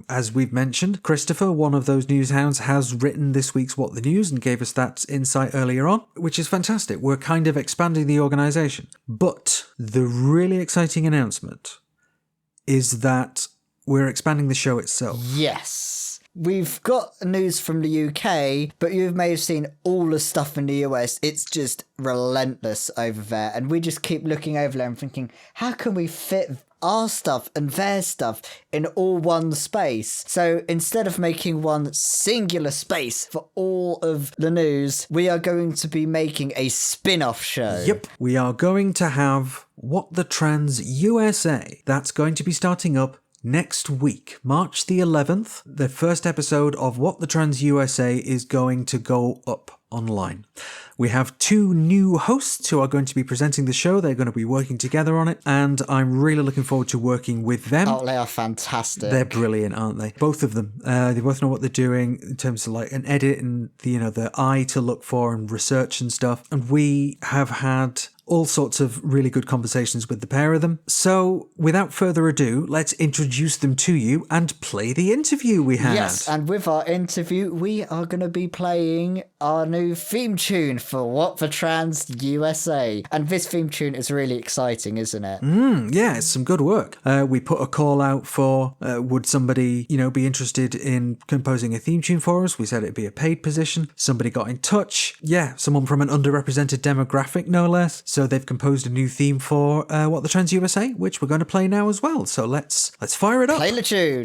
Speaker 2: as we've mentioned, Christopher, one of those News Hounds, has written this week's What the News and gave us that insight earlier on, which is fantastic. We're kind of expanding the organisation. But the really exciting announcement is that we're expanding the show itself.
Speaker 3: Yes. We've got news from the UK, but you may have seen all the stuff in the US. It's just relentless over there. And we just keep looking over there and thinking, how can we fit our stuff and their stuff in all one space? So instead of making one singular space for all of the news, we are going to be making a spin-off show.
Speaker 2: Yep. We are going to have What the Trans USA. That's going to be starting up next week, March the 11th. The first episode of What the Trans USA is going to go up online. We have 2 new hosts who are going to be presenting the show. They're going to be working together on it, and I'm really looking forward to working with them.
Speaker 3: Oh, they are fantastic.
Speaker 2: They're brilliant, aren't they? Both of them. They both know what they're doing in terms of like an edit and the eye to look for and research and stuff. And we have had all sorts of really good conversations with the pair of them. So without further ado, let's introduce them to you and play the interview we had.
Speaker 3: Yes, and with our interview, we are going to be playing our new theme tune for What the Trans USA. And this theme tune is really exciting, isn't it?
Speaker 2: Yeah, it's some good work. We put a call out for would somebody, be interested in composing a theme tune for us. We said it'd be a paid position. Somebody got in touch. Yeah, someone from an underrepresented demographic, no less. So they've composed a new theme for What the Trans USA, which we're going to play now as well. So let's fire it up.
Speaker 3: Play the tune.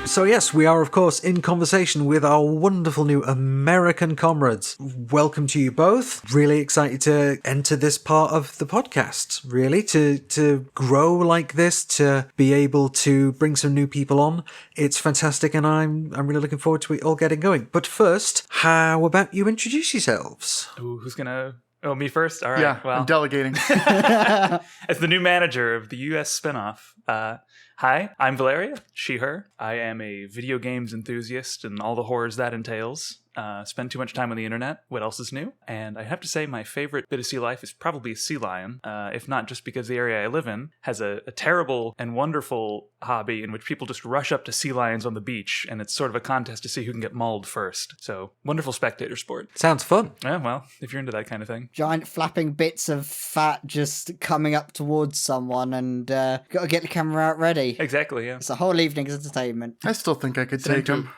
Speaker 2: So yes, we are of course in conversation with our wonderful new American comrades. Welcome to you both. Really excited to enter this part of the podcast, really, to grow like this, to be able to bring some new people on. It's fantastic and I'm really looking forward to it all getting going. But first, how about you introduce yourselves?
Speaker 4: Ooh, who's gonna... Oh, me first? All right.
Speaker 5: Yeah,
Speaker 4: well,
Speaker 5: I'm delegating.
Speaker 4: as the new manager of the US spinoff, hi, I'm Valeria, she, her. I am a video games enthusiast and all the horrors that entails. Spend too much time on the internet. What else is new? And I have to say my favorite bit of sea life is probably a sea lion, if not just because the area I live in has a terrible and wonderful hobby in which people just rush up to sea lions on the beach, and it's sort of a contest to see who can get mauled first. So, wonderful spectator sport.
Speaker 2: Sounds fun.
Speaker 4: Yeah, well, if you're into that kind of thing.
Speaker 3: Giant flapping bits of fat just coming up towards someone and got to get the camera out ready.
Speaker 4: Exactly, yeah.
Speaker 3: It's a whole evening's entertainment.
Speaker 5: I still think I could take him.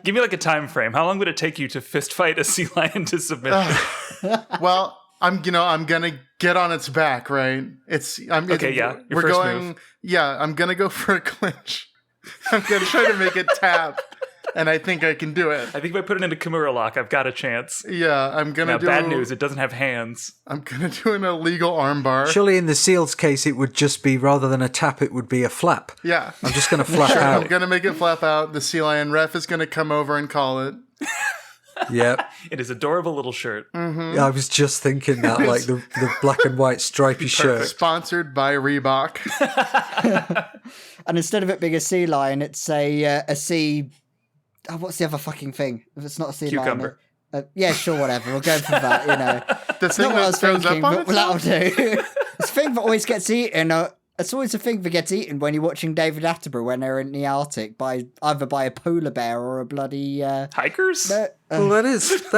Speaker 4: Give me like a time frame. How long would it take you to fist fight a sea lion to submission?
Speaker 5: Well, I'm gonna get on its back, right?
Speaker 4: Okay, yeah. Your
Speaker 5: We're
Speaker 4: first
Speaker 5: going.
Speaker 4: move.
Speaker 5: Yeah, I'm gonna go for a clinch. I'm gonna try to make it tap, and I think I can do it.
Speaker 4: I think if I put it into Kimura lock, I've got a chance.
Speaker 5: Yeah, I'm gonna
Speaker 4: Now,
Speaker 5: do.
Speaker 4: bad news, it doesn't have hands.
Speaker 5: I'm gonna do an illegal armbar.
Speaker 2: Surely in the seal's case, it would just be, rather than a tap, it would be a flap.
Speaker 5: Yeah,
Speaker 2: I'm just going to flap
Speaker 5: I'm
Speaker 2: out.
Speaker 5: gonna make it flap out. The sea lion ref is gonna come over and call it.
Speaker 2: Yep.
Speaker 4: It is adorable little shirt.
Speaker 2: Yeah, I was just thinking that, like the black and white stripy shirt.
Speaker 5: Sponsored by Reebok.
Speaker 3: And instead of it being a sea lion, it's a sea... Oh, what's the other fucking thing? If it's not a sea
Speaker 4: Cucumber.
Speaker 3: lion... yeah, sure, whatever. We'll go for that,
Speaker 5: The
Speaker 3: It's
Speaker 5: thing
Speaker 3: not what I
Speaker 5: that
Speaker 3: was
Speaker 5: throws
Speaker 3: thinking,
Speaker 5: up on
Speaker 3: but that'll
Speaker 5: itself?
Speaker 3: do. It's a thing that always gets eaten. It's always a thing that gets eaten when you're watching David Attenborough when they're in the Arctic either by a polar bear or a bloody...
Speaker 4: Hikers?
Speaker 2: Well, that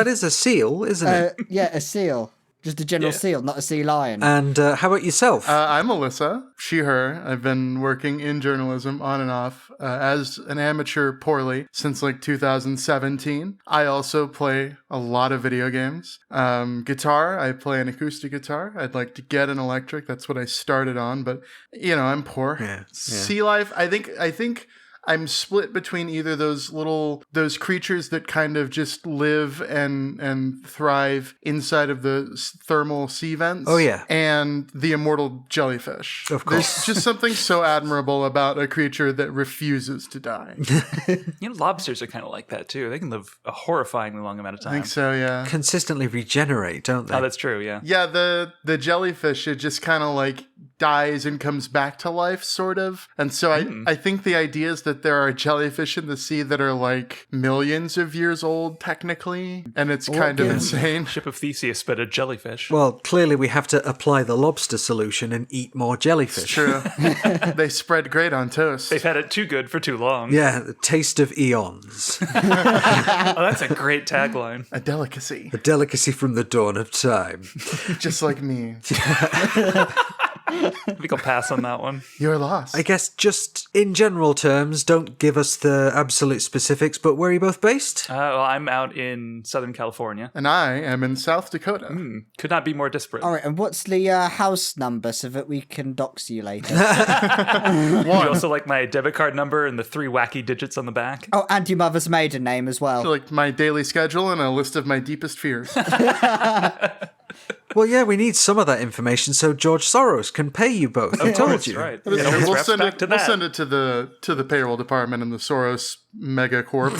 Speaker 2: is a seal, isn't it?
Speaker 3: yeah, a seal. Just a general seal, not a sea lion.
Speaker 2: And how about yourself?
Speaker 5: I'm Alyssa, she, her. I've been working in journalism on and off as an amateur poorly since like 2017. I also play a lot of video games. Guitar, I play an acoustic guitar. I'd like to get an electric. That's what I started on, but I'm poor.
Speaker 2: Yeah.
Speaker 5: Sea life, I think I'm split between either those creatures that kind of just live and thrive inside of the thermal sea vents.
Speaker 2: Oh, yeah.
Speaker 5: And the immortal jellyfish.
Speaker 2: Of course.
Speaker 5: There's just something so admirable about a creature that refuses to die.
Speaker 4: Lobsters are kind of like that, too. They can live a horrifyingly long amount of
Speaker 5: I
Speaker 4: time.
Speaker 5: think so, yeah.
Speaker 2: Consistently regenerate, don't they?
Speaker 4: Oh, that's true, yeah.
Speaker 5: Yeah, the jellyfish, it just kind of like dies and comes back to life, sort of. And so I think the idea is that there are jellyfish in the sea that are like millions of years old, technically. And it's kind of insane.
Speaker 4: Ship of Theseus, but a jellyfish.
Speaker 2: Well, clearly we have to apply the lobster solution and eat more jellyfish.
Speaker 5: It's true. They spread great on toast.
Speaker 4: They've had it too good for too long.
Speaker 2: Yeah, the taste of eons.
Speaker 4: Oh, that's a great tagline.
Speaker 5: A delicacy.
Speaker 2: A delicacy from the dawn of time.
Speaker 5: Just like me.
Speaker 4: I think I'll pass on that one.
Speaker 5: You're lost.
Speaker 2: I guess just in general terms, don't give us the absolute specifics, but where are you both based?
Speaker 4: Well, I'm out in Southern California.
Speaker 5: And I am in South Dakota.
Speaker 4: Could not be more disparate.
Speaker 3: All right, and what's the house number so that we can dox you later?
Speaker 4: You also like my debit card number and the 3 wacky digits on the back?
Speaker 3: Oh, and your mother's maiden name as well.
Speaker 5: Like my daily schedule and a list of my deepest fears.
Speaker 2: Well, yeah, we need some of that information so George Soros can pay you both. I told you.
Speaker 4: Right.
Speaker 5: We'll
Speaker 4: It always wraps
Speaker 5: send
Speaker 4: back
Speaker 5: it.
Speaker 4: to
Speaker 5: We'll
Speaker 4: that.
Speaker 5: send it to the payroll department in the Soros mega corp.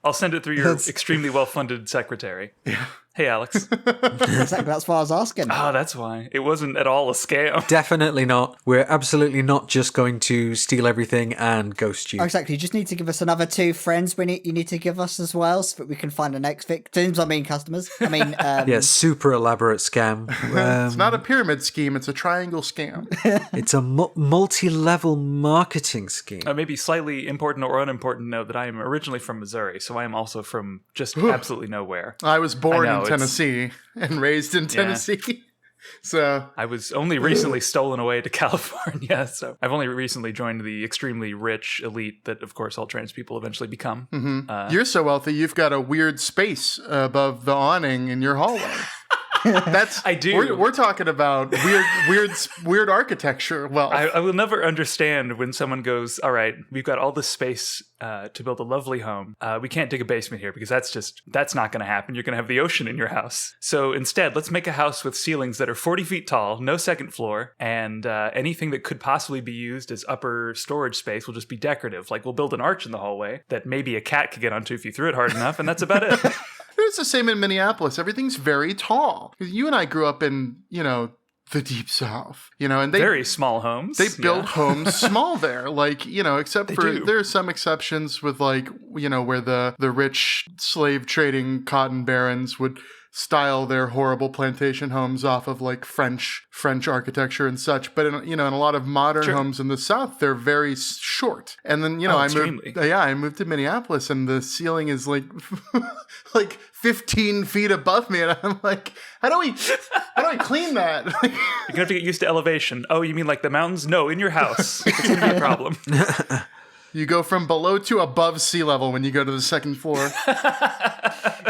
Speaker 4: I'll send it through your extremely well-funded secretary. Yeah. Hey, Alex.
Speaker 3: Exactly, that's what I was asking.
Speaker 4: Oh, that's why. It wasn't at all a scam.
Speaker 2: Definitely not. We're absolutely not just going to steal everything and ghost you.
Speaker 3: Oh, exactly, you just need to give us another 2 friends you need to give us as well so that we can find the next victims. I mean, customers. I mean,
Speaker 2: Yeah, super elaborate scam.
Speaker 5: It's not a pyramid scheme. It's a triangle scam.
Speaker 2: It's a multi-level marketing scheme.
Speaker 4: Maybe slightly important or unimportant note that I am originally from Missouri, so I am also from just absolutely nowhere.
Speaker 5: I was born
Speaker 4: I know,
Speaker 5: in Tennessee and raised in Tennessee. So
Speaker 4: I was only recently stolen away to California, so I've only recently joined the extremely rich elite that, of course, all trans people eventually become.
Speaker 5: you're so wealthy, you've got a weird space above the awning in your hallway. That's
Speaker 4: I do.
Speaker 5: We're talking about weird architecture. Well,
Speaker 4: I will never understand when someone goes, all right, we've got all this space to build a lovely home. We can't dig a basement here because that's not going to happen. You're going to have the ocean in your house. So instead, let's make a house with ceilings that are 40 feet tall, no second floor, and anything that could possibly be used as upper storage space will just be decorative. Like we'll build an arch in the hallway that maybe a cat could get onto if you threw it hard enough, and that's about it.
Speaker 5: it's the same in Minneapolis. Everything's very tall. You and I grew up in, the deep south, and they
Speaker 4: Very small homes.
Speaker 5: They build homes small there, except for
Speaker 4: do.
Speaker 5: there are some exceptions with where the rich slave trading cotton barons would style their horrible plantation homes off of French architecture and such. But in a lot of modern homes in the South, they're very short. And then
Speaker 4: extremely.
Speaker 5: I moved to Minneapolis, and the ceiling is like 15 feet above me, and I'm like, how do we clean that?
Speaker 4: You're gonna have to get used to elevation. Oh, you mean like the mountains? No, in your house. It's gonna be a problem.
Speaker 5: You go from below to above sea level when you go to the second floor.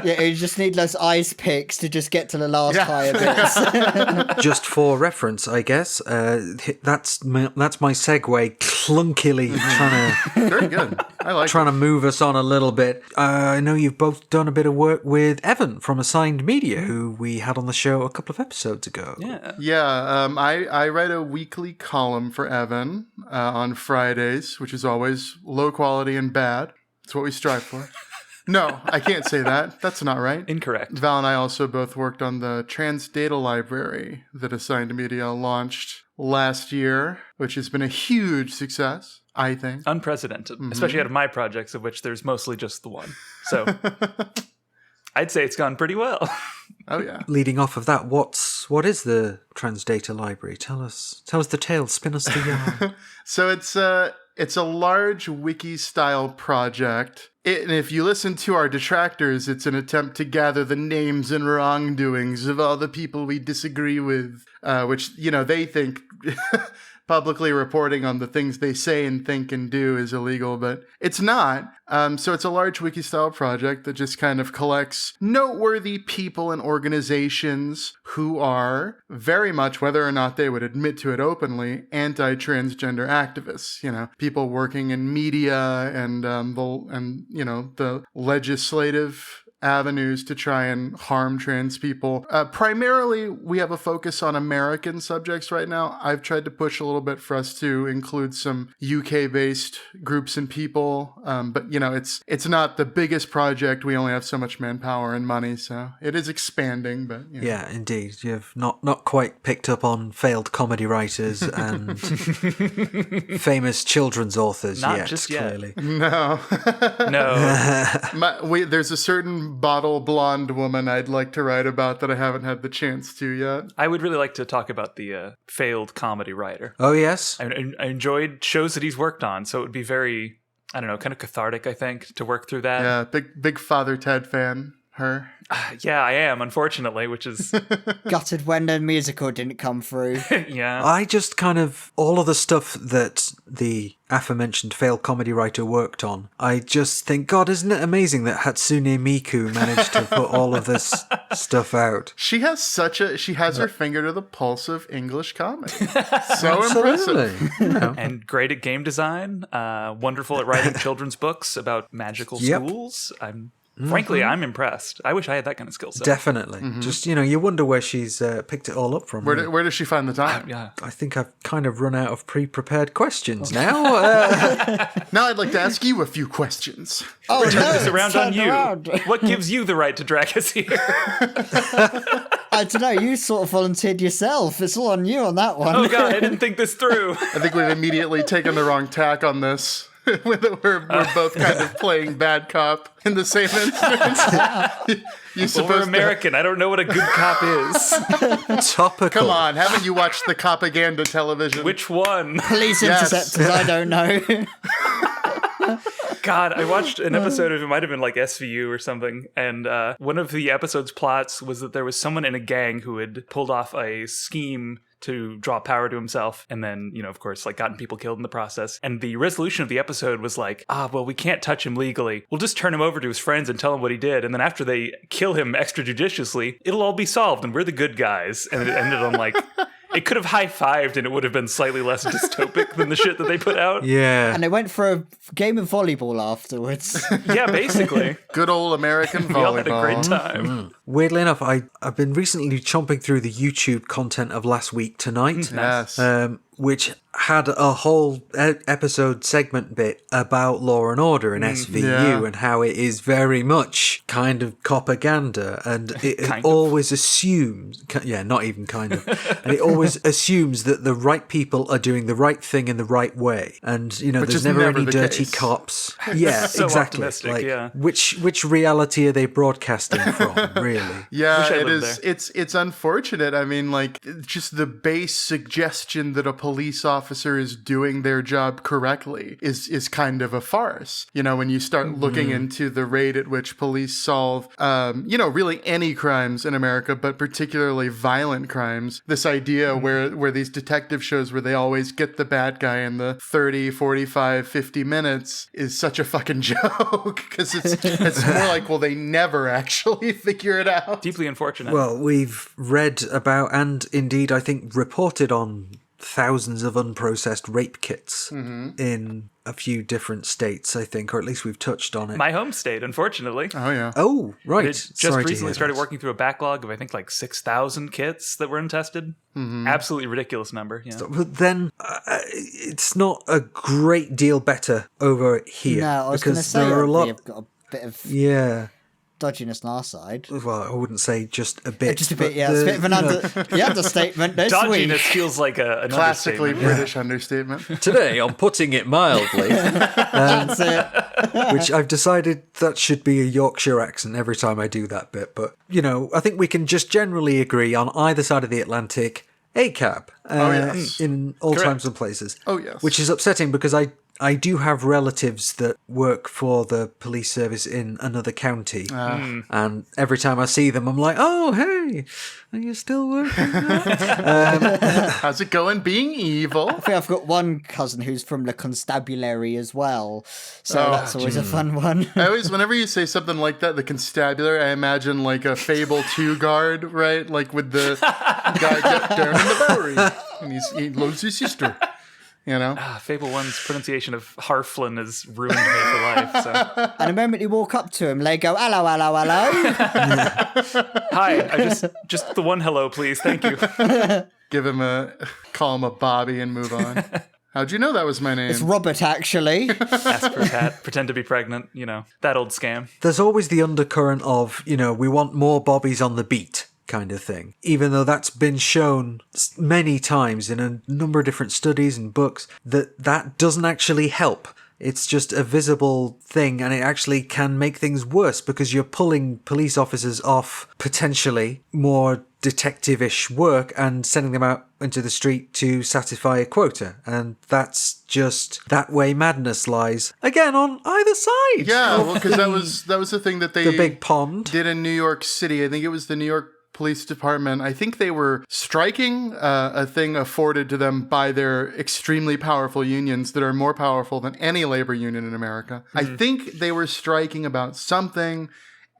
Speaker 3: Yeah, you just need those ice picks to just get to the last higher bits.
Speaker 2: Just for reference, I guess, that's my segue clunkily
Speaker 5: Very good. I like
Speaker 2: trying to move us on a little bit. I know you've both done a bit of work with Evan from Assigned Media, who we had on the show a couple of episodes ago.
Speaker 4: Yeah.
Speaker 5: Yeah, I write a weekly column for Evan on Fridays, which is always low quality and bad. It's what we strive for. No, I can't say that. That's not right.
Speaker 4: Incorrect.
Speaker 5: Val and I also both worked on the trans data library that Assigned Media launched last year, which has been a huge success, I think.
Speaker 4: Unprecedented, especially out of my projects, of which there's mostly just the one. So I'd say it's gone pretty well.
Speaker 5: Oh, yeah.
Speaker 2: Leading off of that, what is the trans data library? Tell us the tale. Spin us the yarn.
Speaker 5: So it's a large wiki-style project. And if you listen to our detractors, it's an attempt to gather the names and wrongdoings of all the people we disagree with, which, they think publicly reporting on the things they say and think and do is illegal, but it's not. So it's a large wiki-style project that just kind of collects noteworthy people and organizations who are very much, whether or not they would admit to it openly, anti-transgender activists. People working in media and the legislative avenues to try and harm trans people. Primarily, we have a focus on American subjects right now. I've tried to push a little bit for us to include some UK-based groups and people, but it's not the biggest project. We only have so much manpower and money, so it is expanding. But
Speaker 2: Yeah, indeed. You've not quite picked up on failed comedy writers and famous children's authors
Speaker 4: Not
Speaker 2: yet,
Speaker 4: just yet.
Speaker 2: clearly.
Speaker 5: No.
Speaker 4: No.
Speaker 5: There's a certain bottle blonde woman I'd like to write about that I haven't had the chance to yet.
Speaker 4: I would really like to talk about the failed comedy writer.
Speaker 2: Oh, yes?
Speaker 4: I enjoyed shows that he's worked on, so it would be very, I don't know, kind of cathartic, I think, to work through that.
Speaker 5: Yeah, big Father Ted fan. her.
Speaker 4: Yeah, I am, unfortunately, which is,
Speaker 3: Gutted when the musical didn't come through.
Speaker 4: yeah.
Speaker 2: I just kind of, all of the stuff that the aforementioned failed comedy writer worked on, I just think, God, isn't it amazing that Hatsune Miku managed to put all of this stuff out?
Speaker 5: She has her finger to the pulse of English comedy. So impressive.
Speaker 2: You know.
Speaker 4: And great at game design, wonderful at writing children's books about magical
Speaker 2: Yep.
Speaker 4: schools. Frankly, I'm impressed. I wish I had that kind of skill set.
Speaker 2: Definitely. Just, you wonder where she's picked it all up from. really.
Speaker 5: Where does she find the time?
Speaker 4: Yeah.
Speaker 2: I think I've kind of run out of pre-prepared questions now.
Speaker 5: Now I'd like to ask you a few questions.
Speaker 3: Oh,
Speaker 4: Turn this around on
Speaker 3: turn
Speaker 4: you.
Speaker 3: around.
Speaker 4: What gives you the right to drag us here?
Speaker 3: I don't know, you sort of volunteered yourself. It's all on you on that one.
Speaker 4: Oh god, I didn't think this through.
Speaker 5: I think we've immediately taken the wrong tack on this. We're both kind of playing bad cop in the same instance. You're
Speaker 4: Well, we're
Speaker 5: supposed
Speaker 4: American. I don't know what a good cop is.
Speaker 2: Topical.
Speaker 5: Come on, haven't you watched the propaganda television?
Speaker 4: Which one?
Speaker 3: Police
Speaker 5: Yes.
Speaker 3: interceptors, I don't know.
Speaker 4: God, I watched an episode of, it might have been like SVU or something, and one of the episode's plots was that there was someone in a gang who had pulled off a scheme to draw power to himself, and then, of course, like gotten people killed in the process. And the resolution of the episode was like, well, we can't touch him legally. We'll just turn him over to his friends and tell him what he did. And then after they kill him extrajudiciously, it'll all be solved, and we're the good guys. And it ended on like, it could have high-fived and it would have been slightly less dystopic than the shit that they put out.
Speaker 2: Yeah.
Speaker 3: And they went for a game of volleyball afterwards.
Speaker 4: Yeah, basically.
Speaker 5: Good old American
Speaker 4: We all had a
Speaker 5: volleyball.
Speaker 4: great time.
Speaker 2: Weirdly enough, I've been recently chomping through the YouTube content of Last Week Tonight.
Speaker 5: Yes.
Speaker 2: Which had a whole episode segment bit about Law and Order in SVU
Speaker 5: yeah.
Speaker 2: and how it is very much kind of propaganda, and it
Speaker 4: Kind of.
Speaker 2: always assumes, not even kind of, and it always assumes that the right people are doing the right thing in the right way, and
Speaker 5: Which
Speaker 2: there's
Speaker 5: is
Speaker 2: never
Speaker 5: never
Speaker 2: any
Speaker 5: the
Speaker 2: dirty
Speaker 5: case.
Speaker 2: cops. Yeah,
Speaker 4: So
Speaker 2: exactly.
Speaker 4: optimistic,
Speaker 2: Like,
Speaker 4: yeah.
Speaker 2: which reality are they broadcasting from? Really?
Speaker 5: Yeah,
Speaker 4: Wish I
Speaker 5: it
Speaker 4: lived
Speaker 5: is.
Speaker 4: there.
Speaker 5: It's unfortunate. I mean, like, just the base suggestion that a police officer is doing their job correctly is kind of a farce. When you start looking into the rate at which police solve, really any crimes in America, but particularly violent crimes. This idea where these detective shows where they always get the bad guy in the 30, 45, 50 minutes is such a fucking joke, because it's more like, well, they never actually figure it out.
Speaker 4: Deeply unfortunate.
Speaker 2: Well, we've read about, and indeed I think reported on, thousands of unprocessed rape kits in a few different states, I think, or at least we've touched on it.
Speaker 4: My home state, unfortunately.
Speaker 5: Oh yeah.
Speaker 2: Oh, right.
Speaker 4: It just
Speaker 2: Sorry to
Speaker 4: recently
Speaker 2: hear
Speaker 4: started
Speaker 2: that.
Speaker 4: working through a backlog of, I think, like 6,000 kits that were untested. Absolutely ridiculous number. Yeah.
Speaker 2: But then it's not a great deal better over here.
Speaker 3: No, I was going to
Speaker 2: because
Speaker 3: say
Speaker 2: there are a lot.
Speaker 3: we've got a bit of
Speaker 2: Yeah.
Speaker 3: dodginess on our side.
Speaker 2: Well, I wouldn't say just a bit.
Speaker 3: Just a bit,
Speaker 2: but
Speaker 3: yeah. It's a bit of an understatement this
Speaker 4: Dodginess
Speaker 3: week.
Speaker 4: feels like an
Speaker 5: Classically
Speaker 4: understatement.
Speaker 5: British understatement.
Speaker 2: Today, I'm putting it mildly,
Speaker 3: That's it.
Speaker 2: which I've decided that should be a Yorkshire accent every time I do that bit. But, I think we can just generally agree on either side of the Atlantic, ACAB,
Speaker 5: yes.
Speaker 2: in all
Speaker 4: Correct.
Speaker 2: times and places.
Speaker 5: Oh, yes.
Speaker 2: Which is upsetting because I do have relatives that work for the police service in another county. And every time I see them, I'm like, oh, hey, are you still working there?
Speaker 5: How's it going being evil?
Speaker 3: I think I've got one cousin who's from the constabulary as well. So
Speaker 5: Oh,
Speaker 3: that's always a fun one.
Speaker 5: I always, whenever you say something like that, the constabulary, I imagine like a Fable 2 guard, right? Like with the guy get down in the Bowery, and he loves his sister.
Speaker 4: Fable 1's pronunciation of Harflin has ruined me for life. So.
Speaker 3: And the moment you walk up to him, they go, hello, hello, hello.
Speaker 4: Hi, I just the one hello, please. Thank you.
Speaker 5: Call him a Bobby and move on. How'd you know that was my name?
Speaker 3: It's Robert, actually.
Speaker 4: Ask for a cat, pretend to be pregnant, that old scam.
Speaker 2: There's always the undercurrent of, we want more Bobbies on the beat kind of thing, even though that's been shown many times in a number of different studies and books that doesn't actually help It's just a visible thing, and it actually can make things worse because you're pulling police officers off potentially more detective-ish work and sending them out into the street to satisfy a quota. And that's just that way madness lies, again, on either side.
Speaker 5: Yeah, well, because that was the thing that they
Speaker 2: The big pond.
Speaker 5: did in New York City. I think it was the New York Police Department. I think they were striking a thing afforded to them by their extremely powerful unions that are more powerful than any labor union in America. I think they were striking about something.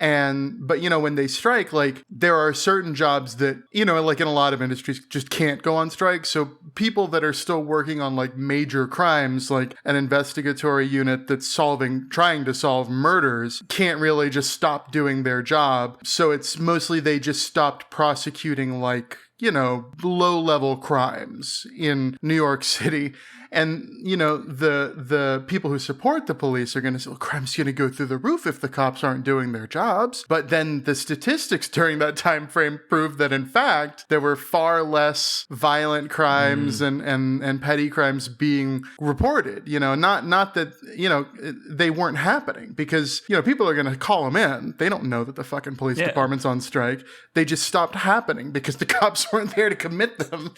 Speaker 5: But, when they strike, like, there are certain jobs that, like in a lot of industries just can't go on strike. So people that are still working on like major crimes, like an investigatory unit that's trying to solve murders, can't really just stop doing their job. So it's mostly they just stopped prosecuting like, low-level crimes in New York City. And, the people who support the police are going to say, well, crime's going to go through the roof if the cops aren't doing their jobs. But then the statistics during that time frame prove that, in fact, there were far less violent crimes and petty crimes being reported. Not that, they weren't happening because, people are going to call them in. They don't know that the fucking police department's on strike. They just stopped happening because the cops weren't there to commit them.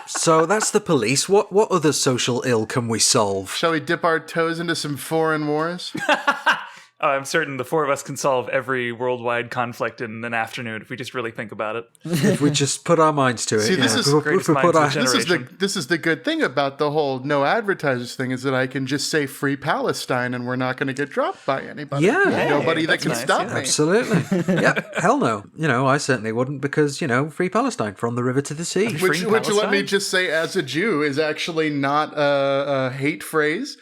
Speaker 2: So that's the police. What other social ill can we solve?
Speaker 5: Shall we dip our toes into some foreign wars?
Speaker 4: I'm certain the four of us can solve every worldwide conflict in an afternoon if we just really think about it.
Speaker 2: If we just put our minds to it.
Speaker 5: See, this is
Speaker 4: greatest minds of the generation.
Speaker 5: this is the good thing about the whole no advertisers thing is that I can just say free Palestine and we're not going to get dropped by anybody.
Speaker 2: Yeah.
Speaker 5: There's nobody that
Speaker 4: that's
Speaker 5: can
Speaker 4: nice,
Speaker 5: stop
Speaker 4: yeah.
Speaker 5: me.
Speaker 2: Absolutely. Yeah, hell no. I certainly wouldn't because, free Palestine from the river to the sea.
Speaker 5: Which
Speaker 4: Free
Speaker 5: let me
Speaker 4: Palestine?
Speaker 5: just say, as a Jew, is actually not a hate phrase.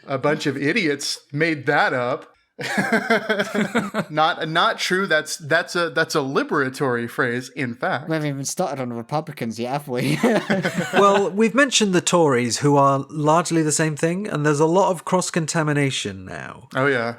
Speaker 5: A bunch of idiots made that up. Not true. That's a liberatory phrase. In fact,
Speaker 3: We haven't even started on the Republicans yet, have we?
Speaker 2: Well, we've mentioned the Tories, who are largely the same thing, and there's a lot of cross-contamination now.
Speaker 5: oh yeah,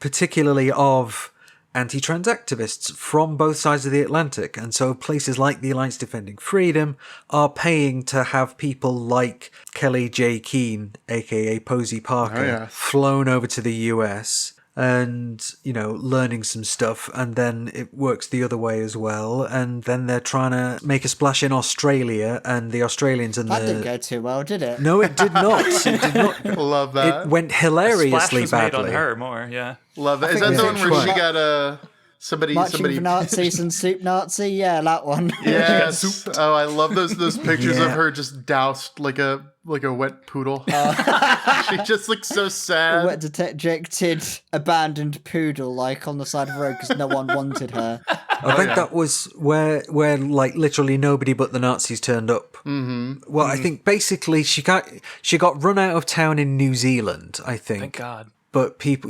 Speaker 2: Particularly of anti-trans activists from both sides of the Atlantic. And so places like the Alliance Defending Freedom are paying to have people like Kelly J. Keane, aka Posey Parker, flown over to the US and, learning some stuff. And then it works the other way as well. And then they're trying to make a splash in Australia, and the Australians and
Speaker 3: That didn't go too well, did it?
Speaker 2: No, it did not. It did not.
Speaker 5: love that.
Speaker 2: It went
Speaker 4: Splash
Speaker 2: hilariously
Speaker 4: was made
Speaker 2: badly.
Speaker 4: on her more, yeah.
Speaker 5: Love that. Is
Speaker 3: think
Speaker 5: that the
Speaker 3: we
Speaker 5: one where
Speaker 3: should-
Speaker 5: she got somebody?
Speaker 3: Marching with Nazis and Soup Nazi? Yeah, that one.
Speaker 5: Yes. Oh, I love those pictures of
Speaker 2: Yeah.
Speaker 5: her just doused like a wet poodle. She just looks so sad.
Speaker 3: Wet dejected, abandoned poodle, like on the side of the road because no one wanted her.
Speaker 2: I think that was where like literally nobody but the Nazis turned up. Mm-hmm. Well, I think basically she got run out of town in New Zealand, I think.
Speaker 4: Thank God.
Speaker 2: But people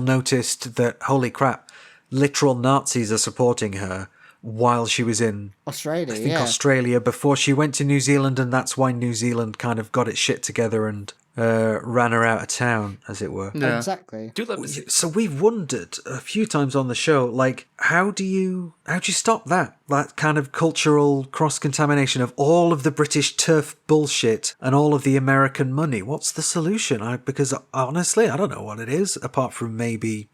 Speaker 2: noticed that, holy crap, literal Nazis are supporting her while she was in
Speaker 3: Australia,
Speaker 2: Australia before she went to New Zealand, and that's why New Zealand kind of got its shit together and ran her out of town, as it were.
Speaker 5: Yeah.
Speaker 3: Exactly.
Speaker 4: Do love to see.
Speaker 2: So we've wondered a few times on the show, like, how do you stop that kind of cultural cross-contamination of all of the British turf bullshit and all of the American money? What's the solution? Because honestly, I don't know what it is, apart from maybe,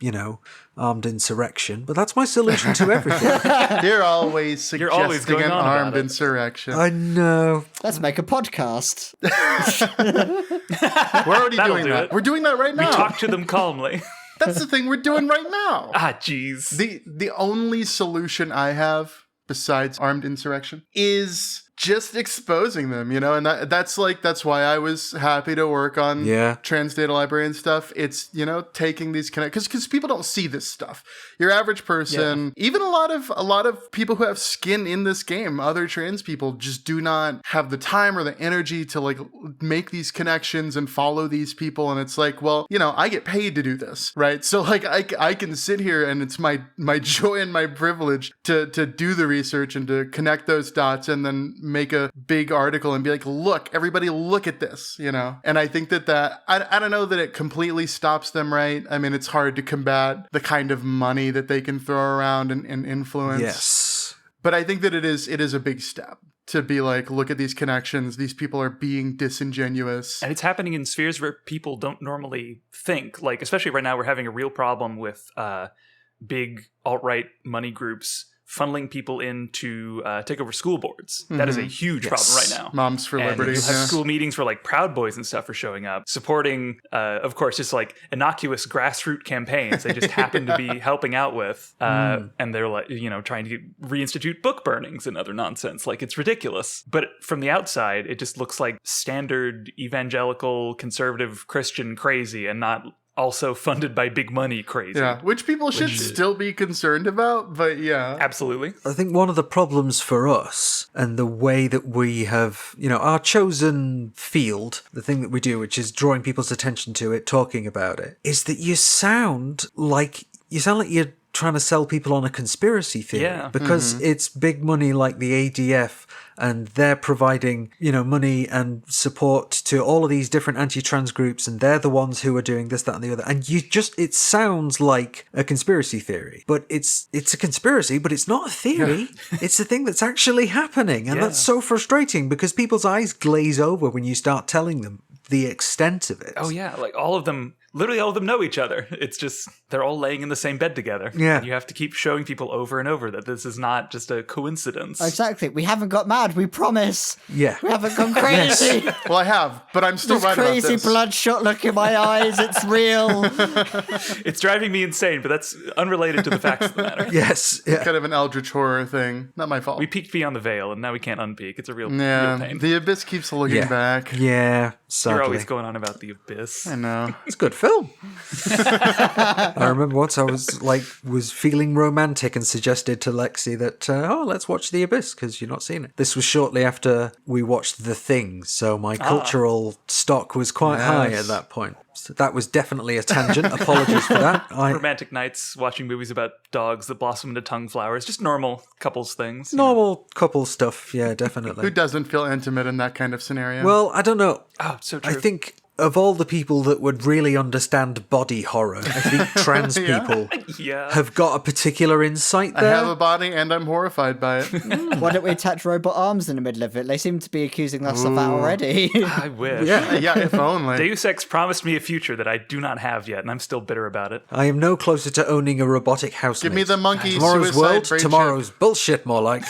Speaker 2: armed insurrection. But that's my solution to everything.
Speaker 5: You're always suggesting
Speaker 4: always going
Speaker 5: an
Speaker 4: on about
Speaker 5: armed
Speaker 4: it.
Speaker 5: insurrection.
Speaker 2: I know.
Speaker 3: Let's make a podcast.
Speaker 5: We're already
Speaker 4: That'll
Speaker 5: doing
Speaker 4: do
Speaker 5: that.
Speaker 4: it.
Speaker 5: We're doing that right
Speaker 4: We
Speaker 5: now.
Speaker 4: talk to them calmly.
Speaker 5: That's the thing we're doing right now.
Speaker 4: Jeez.
Speaker 5: The only solution I have besides armed insurrection is just exposing them, and that's why I was happy to work on trans data library and stuff. It's, taking these because people don't see this stuff. Your average person, even a lot of people who have skin in this game, other trans people just do not have the time or the energy to like make these connections and follow these people. And it's like, well, I get paid to do this, right? So like I can sit here and it's my joy and my privilege to do the research and to connect those dots and then make a big article and be like, look, everybody look at this, And I think that I don't know that it completely stops them, right? I mean, it's hard to combat the kind of money that they can throw around and influence.
Speaker 2: Yes.
Speaker 5: But I think that it is a big step to be like, look at these connections. These people are being disingenuous.
Speaker 4: And it's happening in spheres where people don't normally think. Like, especially right now, we're having a real problem with big alt-right money groups funneling people in to take over school boards. That is a huge problem right now.
Speaker 5: Moms for
Speaker 4: And
Speaker 5: Liberty.
Speaker 4: you have school meetings where like Proud Boys and stuff are showing up, supporting, of course, just like innocuous grassroots campaigns they just happen to be helping out with. And they're like, trying to reinstitute book burnings and other nonsense. Like, it's ridiculous. But from the outside, it just looks like standard evangelical, conservative, Christian crazy, and not also funded by big money crazy.
Speaker 5: Yeah, which people should still be concerned about, but yeah.
Speaker 4: Absolutely.
Speaker 2: I think one of the problems for us and the way that we have, our chosen field, the thing that we do, which is drawing people's attention to it, talking about it, is that you sound like you're trying to sell people on a conspiracy theory.
Speaker 4: Yeah.
Speaker 2: Because it's big money like the ADF, and they're providing, money and support to all of these different anti-trans groups, and they're the ones who are doing this, that, and the other. And it sounds like a conspiracy theory, but it's a conspiracy, but it's not a theory. It's a thing that's actually happening. And that's so frustrating because people's eyes glaze over when you start telling them the extent of it.
Speaker 4: Oh, yeah. Like, literally all of them know each other. It's just, they're all laying in the same bed together.
Speaker 2: Yeah.
Speaker 4: And you have to keep showing people over and over that this is not just a coincidence.
Speaker 3: Exactly. We haven't got mad. We promise.
Speaker 2: Yeah.
Speaker 3: We haven't gone crazy.
Speaker 5: Well, I have, but I'm still
Speaker 3: This
Speaker 5: right about
Speaker 3: crazy
Speaker 5: this.
Speaker 3: bloodshot look in my eyes. It's real.
Speaker 4: It's driving me insane, but that's unrelated to the facts of the matter.
Speaker 2: Yes. Yeah.
Speaker 5: Kind of an eldritch horror thing. Not my fault.
Speaker 4: We peeked beyond the veil, and now we can't unpeek. It's a real pain.
Speaker 5: The Abyss keeps looking back.
Speaker 2: Yeah. Sadly.
Speaker 4: You're always going on about the Abyss.
Speaker 5: I know.
Speaker 2: It's a good film. I remember once I was feeling romantic and suggested to Lexi that, let's watch The Abyss because you're not seeing it. This was shortly after we watched The Thing, so my cultural stock was quite high at that point. So that was definitely a tangent. Apologies for that.
Speaker 4: Romantic nights, watching movies about dogs that blossom into tongue flowers. Just normal couples things.
Speaker 2: Normal couple stuff, yeah, definitely.
Speaker 5: Who doesn't feel intimate in that kind of scenario?
Speaker 2: Well, I don't know.
Speaker 4: Oh, so true.
Speaker 2: I think of all the people that would really understand body horror, I think trans people
Speaker 4: Yeah.
Speaker 2: have got a particular insight
Speaker 5: I
Speaker 2: there.
Speaker 5: have a body and I'm horrified by it.
Speaker 3: Why don't we attach robot arms in the middle of it? They seem to be accusing us of that already.
Speaker 4: I wish.
Speaker 5: Yeah, if only.
Speaker 4: Deus Ex promised me a future that I do not have yet, and I'm still bitter about it.
Speaker 2: I am no closer to owning a robotic housemate.
Speaker 5: Give me the monkey
Speaker 2: Tomorrow's
Speaker 5: suicide
Speaker 2: world,
Speaker 5: brain
Speaker 2: tomorrow's bullshit, more like.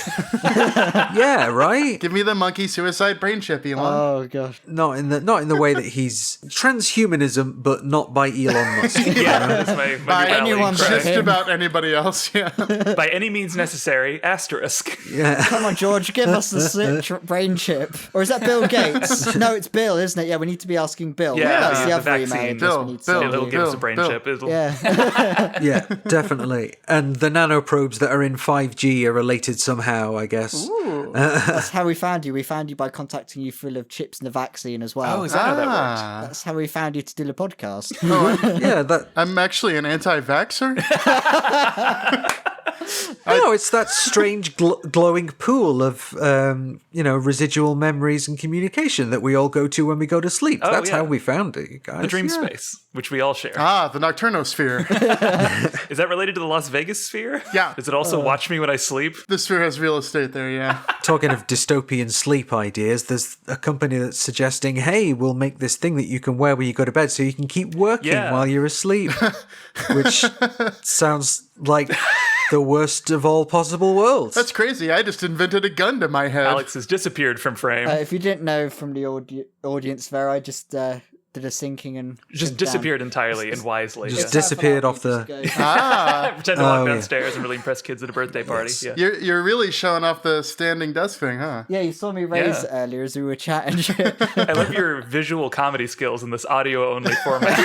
Speaker 2: Yeah, right?
Speaker 5: Give me the monkey suicide brain chip, Elon.
Speaker 3: Oh gosh.
Speaker 2: Not in the way that he's transhumanism, but not by Elon Musk.
Speaker 4: Yeah, that's my
Speaker 5: By
Speaker 4: new rallying
Speaker 3: anyone
Speaker 4: cry.
Speaker 3: but
Speaker 5: Just
Speaker 3: him.
Speaker 5: about anybody else, yeah.
Speaker 4: By any means necessary, asterisk.
Speaker 2: Yeah.
Speaker 3: Come on, George, give us the brain chip. Or is that Bill Gates? No, it's Bill, isn't it? Yeah, we need to be asking Bill.
Speaker 4: Yeah,
Speaker 3: That's
Speaker 4: the
Speaker 3: the other
Speaker 4: vaccine.
Speaker 3: email address
Speaker 5: Bill,
Speaker 3: we need to
Speaker 5: Bill,
Speaker 3: send
Speaker 4: It'll
Speaker 3: you.
Speaker 4: give us a brain
Speaker 5: Bill.
Speaker 4: chip. It'll,
Speaker 3: Yeah.
Speaker 2: Yeah, definitely. And the nanoprobes that are in 5G are related somehow, I guess.
Speaker 3: That's how we found you. We found you by contacting you full of chips and the vaccine as well.
Speaker 4: Oh, is that how that worked?
Speaker 3: That's how we found you to do the podcast.
Speaker 2: Yeah, that.
Speaker 5: I'm actually an anti-vaxxer.
Speaker 2: No, it's that strange glowing pool of, residual memories and communication that we all go to when we go to sleep.
Speaker 4: Oh,
Speaker 2: That's
Speaker 4: yeah.
Speaker 2: how we found it, you guys.
Speaker 4: The dream
Speaker 2: Yeah.
Speaker 4: space, which we all share.
Speaker 5: The Nocturnosphere.
Speaker 4: Is that related to the Las Vegas sphere?
Speaker 5: Yeah.
Speaker 4: Does it also watch me when I sleep?
Speaker 5: The sphere has real estate there, yeah.
Speaker 2: Talking of dystopian sleep ideas, there's a company that's suggesting, hey, we'll make this thing that you can wear when you go to bed so you can keep working
Speaker 4: Yeah.
Speaker 2: while you're asleep. Which sounds like the worst of all possible worlds.
Speaker 5: That's crazy. I just invented a gun to my head.
Speaker 4: Alex has disappeared from frame.
Speaker 3: If you didn't know from the audience there, I just did a sinking and
Speaker 4: Just disappeared entirely and wisely.
Speaker 2: Just
Speaker 4: Yeah.
Speaker 2: disappeared off the...
Speaker 4: Pretend to walk
Speaker 2: yeah.
Speaker 4: downstairs and really impress kids at a birthday party. Yeah.
Speaker 5: You're really showing off the standing desk thing, huh?
Speaker 3: Yeah, you saw me raise
Speaker 4: Yeah.
Speaker 3: it earlier as we were chatting.
Speaker 4: I love your visual comedy skills in this audio-only format.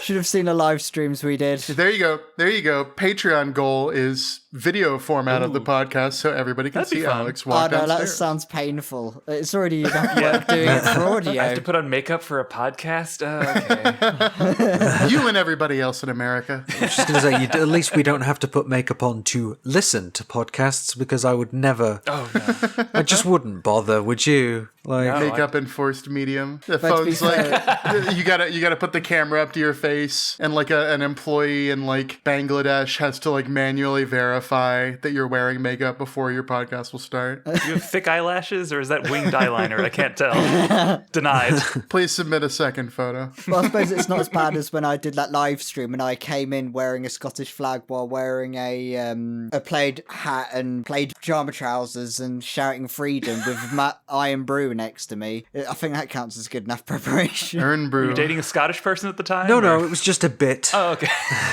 Speaker 3: Should have seen the live streams we did.
Speaker 5: There you go. Patreon goal is video format of the podcast so everybody can
Speaker 4: That'd be
Speaker 5: see
Speaker 4: fun.
Speaker 5: Alex
Speaker 3: Oh
Speaker 5: walk
Speaker 3: no, that
Speaker 5: downstairs.
Speaker 3: sounds painful. It's already enough work doing it for audio.
Speaker 4: I have to put on makeup for a podcast? Okay.
Speaker 5: You and everybody else in America.
Speaker 2: I was just going to say, at least we don't have to put makeup on to listen to podcasts because I would never...
Speaker 4: Oh, no.
Speaker 2: I just wouldn't bother, would you? Like,
Speaker 4: No.
Speaker 5: Makeup enforced medium. The
Speaker 3: But to be
Speaker 5: phone's like you gotta put the camera up to your face, and like an employee in like Bangladesh has to like manually verify verify that you're wearing makeup before your podcast will start.
Speaker 4: You have thick eyelashes, or is that winged eyeliner? I can't tell. Denied.
Speaker 5: Please submit a second photo.
Speaker 3: Well, I suppose it's not as bad as when I did that live stream and I came in wearing a Scottish flag while wearing a plaid hat and plaid pajama trousers and shouting freedom with Matt Iron Brew next to me. I think that counts as good enough preparation.
Speaker 5: Earn brew.
Speaker 4: Were you dating a Scottish person at the time?
Speaker 2: No,
Speaker 4: or-
Speaker 2: it was just a bit.
Speaker 4: Oh, okay.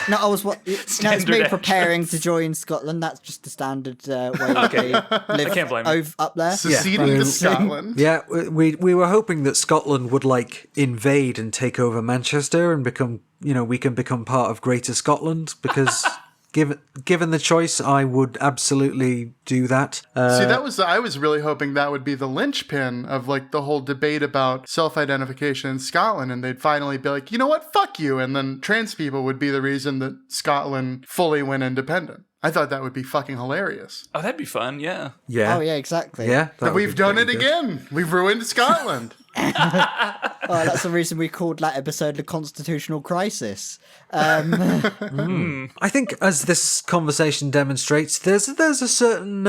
Speaker 3: No, it's me
Speaker 4: Standard
Speaker 3: preparing to join Scotland. That's just the standard way
Speaker 4: Okay.
Speaker 3: they live
Speaker 4: I can't blame you.
Speaker 3: up there.
Speaker 5: Seceding
Speaker 2: Yeah.
Speaker 5: to Scotland.
Speaker 2: Yeah, we were hoping that Scotland would like invade and take over Manchester and become, we can become part of Greater Scotland because given the choice, I would absolutely do that.
Speaker 5: See, I was really hoping that would be the linchpin of like the whole debate about self-identification in Scotland, and they'd finally be like, you know what, fuck you, and then trans people would be the reason that Scotland fully went independent. I thought that would be fucking hilarious.
Speaker 4: Oh, that'd be fun. Yeah.
Speaker 2: Yeah.
Speaker 3: Oh, yeah, exactly.
Speaker 2: Yeah. that
Speaker 5: But
Speaker 2: would
Speaker 5: we've
Speaker 2: be
Speaker 5: done it
Speaker 2: pretty good.
Speaker 5: again. We've ruined Scotland.
Speaker 3: Oh, that's the reason we called that episode the Constitutional Crisis.
Speaker 2: I think, as this conversation demonstrates, there's a certain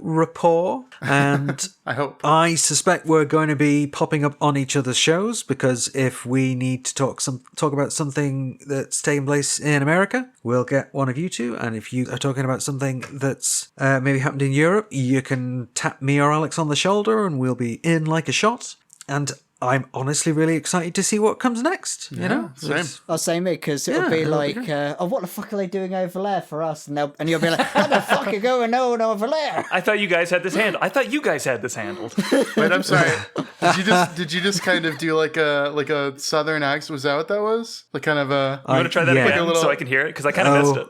Speaker 2: rapport, and
Speaker 5: I hope.
Speaker 2: I suspect we're going to be popping up on each other's shows because if we need to talk about something that's taking place in America, we'll get one of you two, and if you are talking about something that's maybe happened in Europe, you can tap me or Alex on the shoulder, and we'll be in like a shot. And I'm honestly really excited to see what comes next.
Speaker 5: Same.
Speaker 3: I'll say me, because it'll
Speaker 2: Yeah,
Speaker 3: be
Speaker 2: it'll be
Speaker 3: like, what the fuck are they doing over there for us? And you'll be like, what the fuck are going on over there?
Speaker 4: I thought you guys had this handled. I thought you guys had this handled.
Speaker 5: Wait, I'm sorry. Did you just kind of do like a southern accent? Was that what that was? Like kind of a.
Speaker 4: You want to try that
Speaker 2: Yeah.
Speaker 4: again
Speaker 5: Like a little-
Speaker 4: so I can hear it? Because I kind of missed it.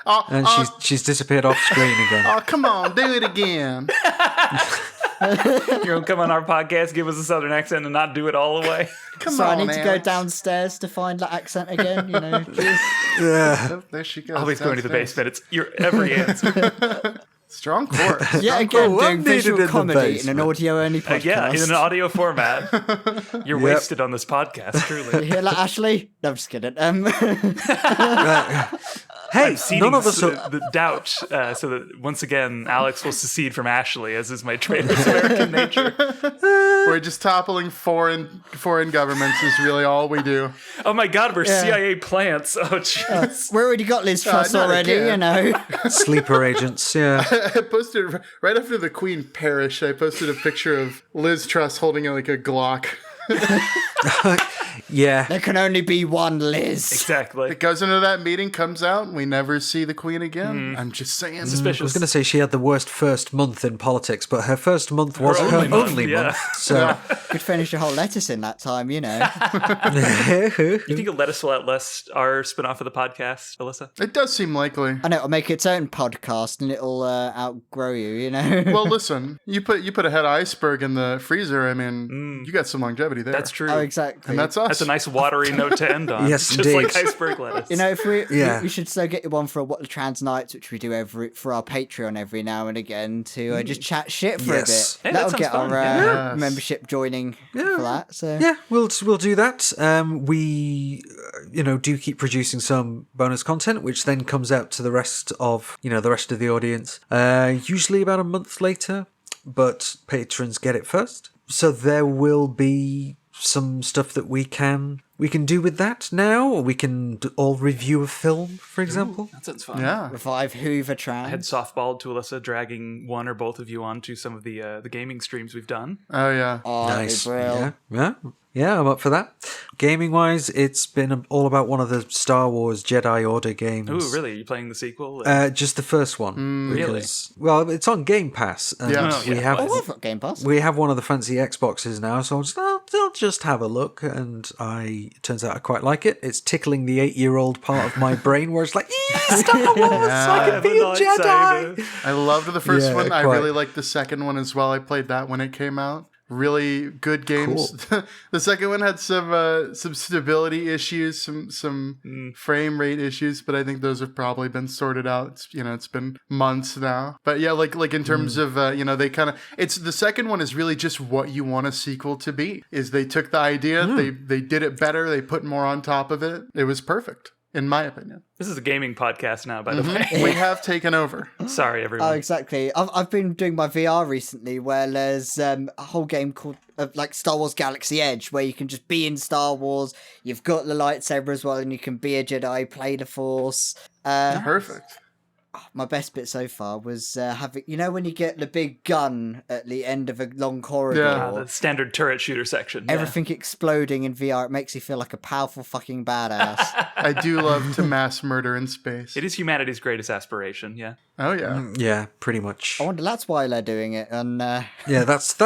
Speaker 2: And she's disappeared off screen again.
Speaker 5: Oh, come on, do it again.
Speaker 4: You're going to come on our podcast, give us a southern accent, and not do it all the way?
Speaker 5: Come
Speaker 3: So
Speaker 5: on,
Speaker 3: I need to go
Speaker 5: Alex.
Speaker 3: downstairs to find that accent again, Just...
Speaker 2: Yeah.
Speaker 5: Oh, there she goes.
Speaker 4: Always going to the
Speaker 5: downstairs.
Speaker 4: basement. It's your every answer.
Speaker 5: Strong chorus.
Speaker 3: Yeah, again,
Speaker 2: Oh,
Speaker 3: doing
Speaker 2: I'm needed
Speaker 3: visual
Speaker 2: in the
Speaker 3: comedy in an
Speaker 2: basement.
Speaker 3: audio-only podcast.
Speaker 4: Yeah, in an audio format. You're
Speaker 2: Yep.
Speaker 4: wasted on this podcast,
Speaker 3: You
Speaker 4: truly.
Speaker 3: hear that, Ashleigh? No, I'm just kidding.
Speaker 2: Hey,
Speaker 4: Ceding
Speaker 2: none of us are.
Speaker 4: the doubt so that once again Alex will secede from Ashleigh, as is my traitorous American nature.
Speaker 5: We're just toppling foreign governments is really all we do.
Speaker 4: Oh my god, we're CIA plants. Oh jeez.
Speaker 3: we already got Liz Truss
Speaker 5: not
Speaker 3: already,
Speaker 5: again.
Speaker 2: Sleeper agents, yeah.
Speaker 5: I posted right after the Queen perished. I posted a picture of Liz Truss holding like a Glock.
Speaker 2: Yeah.
Speaker 3: There can only be one Liz.
Speaker 4: Exactly.
Speaker 5: It goes into that meeting, comes out, and we never see the Queen again. I'm just saying.
Speaker 2: I was
Speaker 4: Suspicious.
Speaker 2: going to say she had the worst first month in politics, but her first month was her
Speaker 4: only
Speaker 2: only
Speaker 4: month,
Speaker 2: month.
Speaker 4: yeah.
Speaker 2: So,
Speaker 3: Could finish a whole lettuce in that time,
Speaker 4: You think a lettuce will outlast our spin-off of the podcast, Alyssa?
Speaker 5: It does seem likely.
Speaker 3: I know, it'll make its own podcast and it'll outgrow you,
Speaker 5: Well, listen, you put a head of iceberg in the freezer. I mean, you got some longevity there.
Speaker 4: That's true.
Speaker 3: Oh, exactly.
Speaker 5: And that's us.
Speaker 4: That's a nice watery note to end on.
Speaker 2: Yes,
Speaker 4: Just
Speaker 2: indeed.
Speaker 4: like iceberg lettuce.
Speaker 3: If
Speaker 2: Yeah.
Speaker 3: we should still get you one for What the Trans Nights, which we do for our Patreon every now and again to just chat shit for
Speaker 2: Yes.
Speaker 3: a bit.
Speaker 4: Hey, that
Speaker 3: That'll get
Speaker 4: sounds
Speaker 3: our
Speaker 4: fun.
Speaker 5: Yes.
Speaker 3: membership joining for that. So
Speaker 2: yeah, we'll do that. We, do keep producing some bonus content, which then comes out to the rest of the audience. Usually about a month later, but patrons get it first. So there will be some stuff that we can do with that now, or we can all review a film, for example.
Speaker 4: That sounds fun.
Speaker 5: Yeah.
Speaker 3: revive Hoover
Speaker 4: I had
Speaker 3: Trans.
Speaker 4: softballed to Alyssa, dragging one or both of you onto some of the gaming streams we've done.
Speaker 5: Oh, yeah.
Speaker 3: Oh,
Speaker 2: Nice.
Speaker 3: Brill.
Speaker 2: Yeah, I'm up for that. Gaming wise, it's been all about one of the Star Wars Jedi Order games.
Speaker 4: Ooh, really? Are you playing the sequel?
Speaker 2: Just the first one.
Speaker 4: Really?
Speaker 2: Because, well, it's on Game Pass. And
Speaker 5: Yeah.
Speaker 4: Oh,
Speaker 2: we
Speaker 4: yeah.
Speaker 2: have
Speaker 3: Oh, I've got Game Pass.
Speaker 2: we have one of the fancy Xboxes now, so I'll just have a look. And it turns out I quite like it. It's tickling the 8-year-old part of my brain where it's like, Star Wars, I can be a Jedi.
Speaker 5: I loved the first
Speaker 2: Yeah,
Speaker 5: one. I
Speaker 2: quite.
Speaker 5: really liked the second one as well. I played that when it came out. Really good games. The second one had some stability issues, some frame rate issues, but I think those have probably been sorted out. It's been months now. But yeah, like in terms of they kind of the second one is really just what you want a sequel to be. Is they took the idea, they did it better, they put more on top of it. It was perfect. in my opinion.
Speaker 4: This is a gaming podcast now, by the way.
Speaker 5: We have taken over.
Speaker 4: Sorry, everyone.
Speaker 3: Oh, exactly. I've been doing my VR recently, where there's a whole game called like Star Wars Galaxy Edge, where you can just be in Star Wars. You've got the lightsaber as well, and you can be a Jedi, play the Force.
Speaker 5: Perfect.
Speaker 3: My best bit so far was having, when you get the big gun at the end of a long corridor,
Speaker 5: Yeah.
Speaker 4: The standard turret shooter section.
Speaker 3: everything exploding in VR, it makes you feel like a powerful fucking badass.
Speaker 5: I do love to mass murder in space.
Speaker 4: It is humanity's greatest aspiration, yeah.
Speaker 5: Oh, yeah.
Speaker 2: Yeah, pretty much.
Speaker 3: I wonder that's why they're doing it. And
Speaker 2: Yeah, that's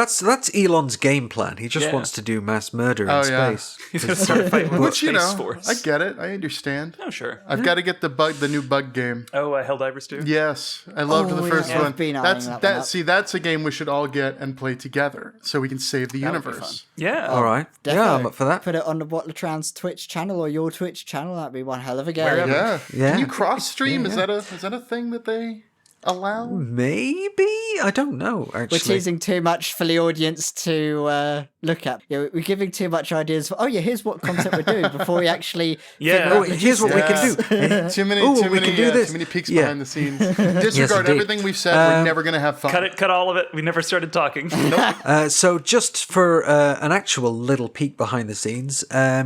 Speaker 2: Elon's game plan. He just wants to do mass murder in
Speaker 5: Oh, yeah.
Speaker 2: space.
Speaker 4: He's going to start fighting with the
Speaker 5: Which,
Speaker 4: Space Force.
Speaker 5: I get it. I understand.
Speaker 4: Oh, sure.
Speaker 5: I've got to get the new bug game.
Speaker 4: Oh, Helldivers 2?
Speaker 5: Yes, I loved the
Speaker 3: yeah.
Speaker 5: first
Speaker 3: I've
Speaker 5: one.
Speaker 3: been eyeing
Speaker 5: That's
Speaker 3: that one
Speaker 5: that.
Speaker 3: up.
Speaker 5: See, that's a game we should all get and play together, so we can save the
Speaker 4: That would be
Speaker 5: universe.
Speaker 4: Yeah.
Speaker 2: All right.
Speaker 3: Definitely.
Speaker 2: Yeah, I'm up for that.
Speaker 3: Put it on the What the Trans Twitch channel or your Twitch channel. That'd be one hell of a game.
Speaker 4: Wherever.
Speaker 5: Yeah.
Speaker 2: Yeah.
Speaker 5: Can you cross stream? Is that a thing that they allow?
Speaker 2: Maybe? I don't know,
Speaker 3: We're
Speaker 2: actually.
Speaker 3: teasing too much for the audience to look at. Yeah, we're giving too much ideas. Here's what content we're doing before we actually.
Speaker 4: Yeah.
Speaker 3: figure out
Speaker 2: Oh, here's what we can do.
Speaker 5: Too many,
Speaker 2: Ooh,
Speaker 5: too
Speaker 2: we
Speaker 5: many,
Speaker 2: can do this.
Speaker 5: too many peeks
Speaker 2: Yeah.
Speaker 5: behind the scenes. Disregard
Speaker 2: indeed.
Speaker 5: everything we've said. We're never going to have fun.
Speaker 4: Cut all of it. We never started talking.
Speaker 2: So just for an actual little peek behind the scenes,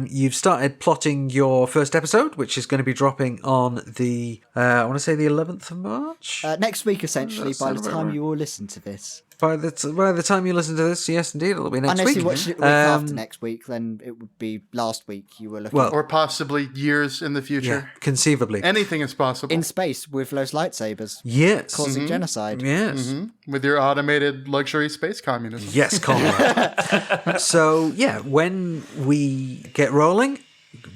Speaker 2: you've started plotting your first episode, which is going to be dropping on the, I want to say the 11th of March?
Speaker 3: Next week, essentially,
Speaker 2: That
Speaker 3: by the
Speaker 2: sounds about
Speaker 3: time
Speaker 2: right.
Speaker 3: you all listen to this.
Speaker 2: By the time you listen to this, yes, indeed, it'll be next
Speaker 3: Unless
Speaker 2: week.
Speaker 3: you watched it the week after next week, then it would be last week you were looking
Speaker 2: Well,
Speaker 5: Or possibly years in the
Speaker 2: yeah,
Speaker 5: future.
Speaker 2: conceivably.
Speaker 5: Anything is possible.
Speaker 3: in space with those lightsabers
Speaker 2: Yes.
Speaker 3: causing genocide.
Speaker 2: Yes.
Speaker 5: With your automated luxury space communism.
Speaker 2: Yes, Conrad. So, yeah, when we get rolling,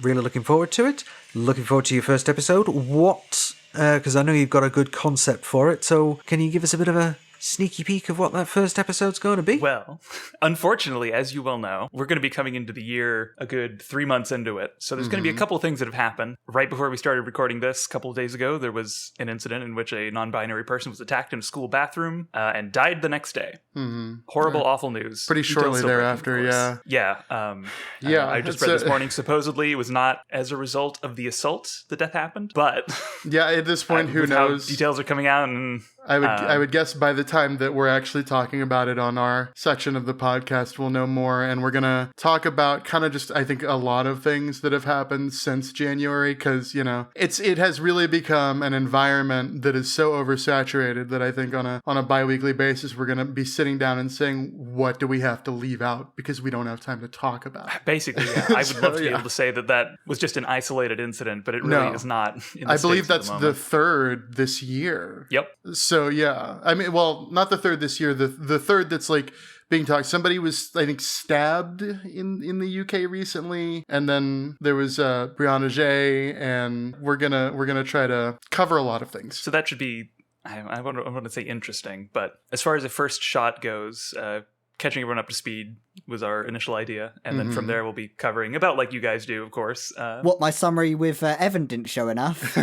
Speaker 2: really looking forward to it. Looking forward to your first episode. What, because I know you've got a good concept for it, so can you give us a bit of a sneaky peek of what that first episode's going to be?
Speaker 4: Well, unfortunately, as you well know, we're going to be coming into the year a good 3 months into it. So there's going to be a couple of things that have happened. Right before we started recording this, a couple of days ago, there was an incident in which a non-binary person was attacked in a school bathroom and died the next day. Horrible, awful news.
Speaker 5: Pretty
Speaker 4: Details
Speaker 5: shortly
Speaker 4: still breaking,
Speaker 5: thereafter,
Speaker 4: of course. Yeah. I just read this morning. Supposedly, it was not as a result of the assault the death happened, but
Speaker 5: Yeah, at this point, who
Speaker 4: with how
Speaker 5: knows?
Speaker 4: details are coming out, and
Speaker 5: I would guess by the time that we're actually talking about it on our section of the podcast, we'll know more. And we're going to talk about kind of just, I think, a lot of things that have happened since January, because, it has really become an environment that is so oversaturated that I think on a bi-weekly basis, we're going to be sitting down and saying, what do we have to leave out? Because we don't have time to talk about it.
Speaker 4: basically, yeah, I would love to be
Speaker 5: yeah.
Speaker 4: able to say that was just an isolated incident, but it really
Speaker 5: No.
Speaker 4: is not. In the
Speaker 5: I believe
Speaker 4: States at
Speaker 5: that's the
Speaker 4: moment.
Speaker 5: third this year.
Speaker 4: Yep.
Speaker 5: So yeah, I mean, well, not the third this year. The third that's like being talked. Somebody was, I think, stabbed in the UK recently, and then there was Brianna J. And we're gonna try to cover a lot of things.
Speaker 4: So that should be. I want to say interesting, but as far as the first shot goes, catching everyone up to speed was our initial idea, and then from there we'll be covering about like you guys do, of course.
Speaker 3: What, my summary with Evan didn't show enough?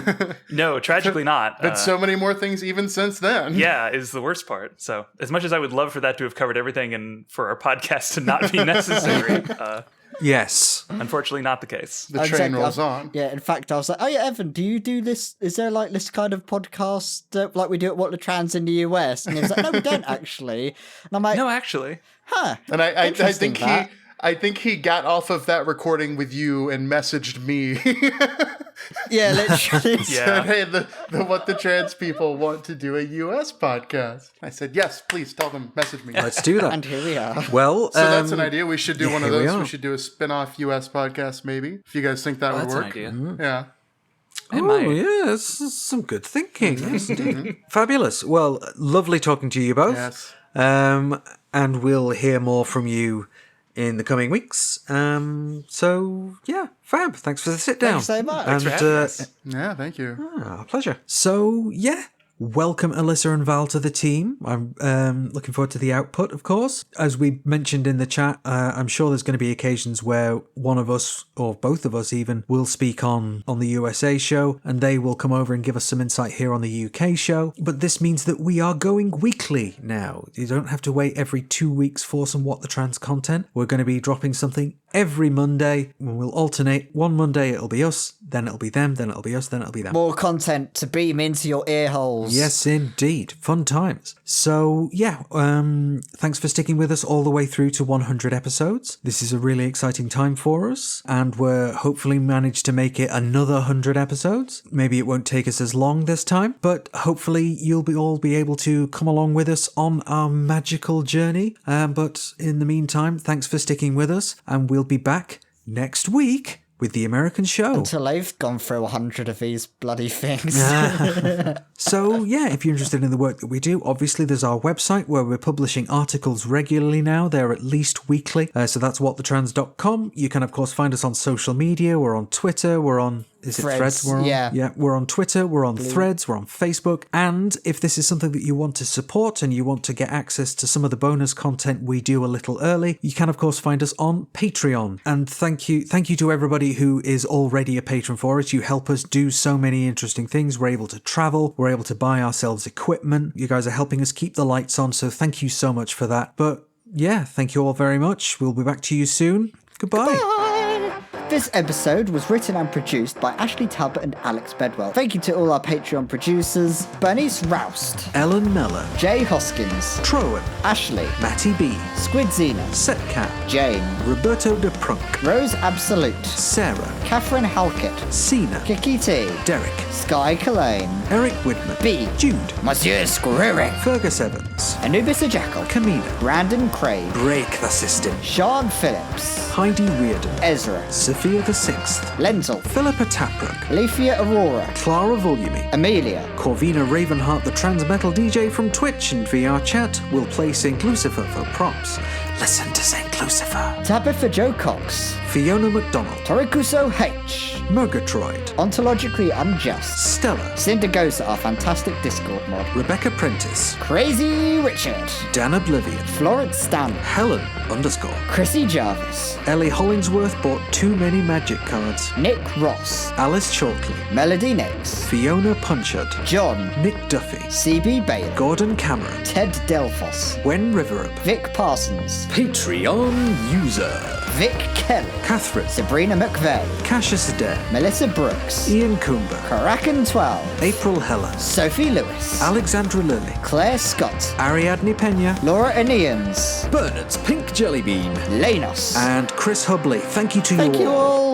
Speaker 4: No, tragically not.
Speaker 5: But so many more things even since then.
Speaker 4: Yeah, is the worst part. So as much as I would love for that to have covered everything and for our podcast to not be necessary,
Speaker 2: Yes.
Speaker 4: unfortunately not the case.
Speaker 5: The train rolls on.
Speaker 3: Yeah, in fact, I was like, oh yeah, Evan, do you do this? Is there like this kind of podcast like we do at What the Trans in the US? And he was like, no, we don't actually. And I'm like,
Speaker 4: No, actually.
Speaker 3: huh.
Speaker 5: And I
Speaker 3: Interesting,
Speaker 5: think
Speaker 3: that.
Speaker 5: I think he got off of that recording with you and messaged me.
Speaker 3: Yeah, literally.
Speaker 4: Yeah.
Speaker 5: Said, hey, the What the Trans people want to do a US podcast. I said, yes, please tell them, message me.
Speaker 2: Let's do that.
Speaker 3: And here we are.
Speaker 2: Well,
Speaker 5: So that's an idea. We should do one of
Speaker 2: here we
Speaker 5: those.
Speaker 2: are.
Speaker 5: We should do a spin-off US podcast, maybe. If you guys think that would
Speaker 4: That's
Speaker 5: work.
Speaker 4: an idea.
Speaker 5: Yeah.
Speaker 2: Oh, yes, some good thinking. Yes, indeed. Fabulous. Well, lovely talking to you both.
Speaker 5: Yes.
Speaker 2: And we'll hear more from you in the coming weeks. So, yeah, fab. Thanks for the sit down.
Speaker 3: Thanks so much.
Speaker 2: And,
Speaker 4: Thanks for having us.
Speaker 5: Yeah, thank you.
Speaker 2: pleasure. So, yeah. Welcome, Alyssa and Val, to the team. I'm looking forward to the output, of course. As we mentioned in the chat, I'm sure there's going to be occasions where one of us, or both of us even, will speak on the USA show, and they will come over and give us some insight here on the UK show. But this means that we are going weekly now. You don't have to wait every 2 weeks for some What the Trans content. We're going to be dropping something every Monday. We'll alternate. One Monday it'll be us, then it'll be them, then it'll be us, then it'll be them.
Speaker 3: More content to beam into your ear holes.
Speaker 2: Yes, indeed. Fun times. So, yeah, thanks for sticking with us all the way through to 100 episodes. This is a really exciting time for us, and we're hopefully managed to make it another 100 episodes. Maybe it won't take us as long this time, but hopefully you'll all be able to come along with us on our magical journey. But in the meantime, thanks for sticking with us, and we'll be back next week with the American show.
Speaker 3: Until I've gone through 100 of these bloody things.
Speaker 2: So, yeah, if you're interested in the work that we do, obviously there's our website where we're publishing articles regularly now. They're at least weekly. So that's whatthetrans.com. You can, of course, find us on social media. We're on Twitter. We're on... Is it Threads? We're on?
Speaker 3: Yeah.
Speaker 2: We're on Twitter, we're on Threads, we're on Facebook. And if this is something that you want to support and you want to get access to some of the bonus content we do a little early, you can, of course, find us on Patreon. And thank you to everybody who is already a patron for us. You help us do so many interesting things. We're able to travel, we're able to buy ourselves equipment. You guys are helping us keep the lights on, so thank you so much for that. But yeah, thank you all very much. We'll be back to you soon. Goodbye.
Speaker 3: This episode was written and produced by Ashleigh Talbot and Alex Bedwell. Thank you to all our Patreon producers: Bernice Roust,
Speaker 2: Ellen Meller,
Speaker 3: Jay Hoskins,
Speaker 2: Trowan,
Speaker 3: Ashley,
Speaker 2: Matty B,
Speaker 3: Squidzina,
Speaker 2: Setcat,
Speaker 3: Jane,
Speaker 2: Roberto de Prunk,
Speaker 3: Rose Absolute,
Speaker 2: Sarah,
Speaker 3: Catherine Halkett,
Speaker 2: Sina,
Speaker 3: Kiki T,
Speaker 2: Derek,
Speaker 3: Sky Colaine,
Speaker 2: Eric Widman,
Speaker 3: B,
Speaker 2: Jude,
Speaker 3: Monsieur Screwick,
Speaker 2: Fergus Evans,
Speaker 3: Anubis a Jackal,
Speaker 2: Kamina,
Speaker 3: Brandon Craig,
Speaker 2: Break the System,
Speaker 3: Sean Phillips,
Speaker 2: Heidi Reardon,
Speaker 3: Ezra,
Speaker 2: Sophia the Sixth,
Speaker 3: Lenzel,
Speaker 2: Philippa Taprook,
Speaker 3: Leafia Aurora,
Speaker 2: Clara Volumi,
Speaker 3: Amelia,
Speaker 2: Corvina Ravenheart, the trans metal DJ from Twitch and VR chat, will play St. Lucifer for props. Listen to St. Lucifer.
Speaker 3: Tabitha Joe Cox,
Speaker 2: Fiona McDonald,
Speaker 3: Torikuso H,
Speaker 2: Murgatroyd,
Speaker 3: Ontologically Unjust,
Speaker 2: Stella,
Speaker 3: Cindergosa, our fantastic Discord mod,
Speaker 2: Rebecca Prentice,
Speaker 3: Crazy Richard,
Speaker 2: Dan Oblivion,
Speaker 3: Florence Stan,
Speaker 2: Helen _
Speaker 3: Chrissy Jarvis,
Speaker 2: Ellie Hollingsworth bought too many magic cards,
Speaker 3: Nick Ross,
Speaker 2: Alice Shortley,
Speaker 3: Melody Nix,
Speaker 2: Fiona Punchard,
Speaker 3: John,
Speaker 2: Nick Duffy,
Speaker 3: CB Bailey,
Speaker 2: Gordon Cameron,
Speaker 3: Ted Delphos,
Speaker 2: Wen Riverup,
Speaker 3: Vic Parsons,
Speaker 2: Patreon user,
Speaker 3: Vic Kelly,
Speaker 2: Catherine,
Speaker 3: Sabrina McVeigh,
Speaker 2: Cassius Adair,
Speaker 3: Melissa Brooks,
Speaker 2: Ian Coomber,
Speaker 3: Karakan 12,
Speaker 2: April Heller,
Speaker 3: Sophie Lewis,
Speaker 2: Alexandra Lilly,
Speaker 3: Claire Scott,
Speaker 2: Ariadne Pena,
Speaker 3: Laura Anians,
Speaker 2: Bernard's Pink Jelly Bean,
Speaker 3: Lanos.
Speaker 2: and Chris Hubley. Thank you to
Speaker 3: Thank you all.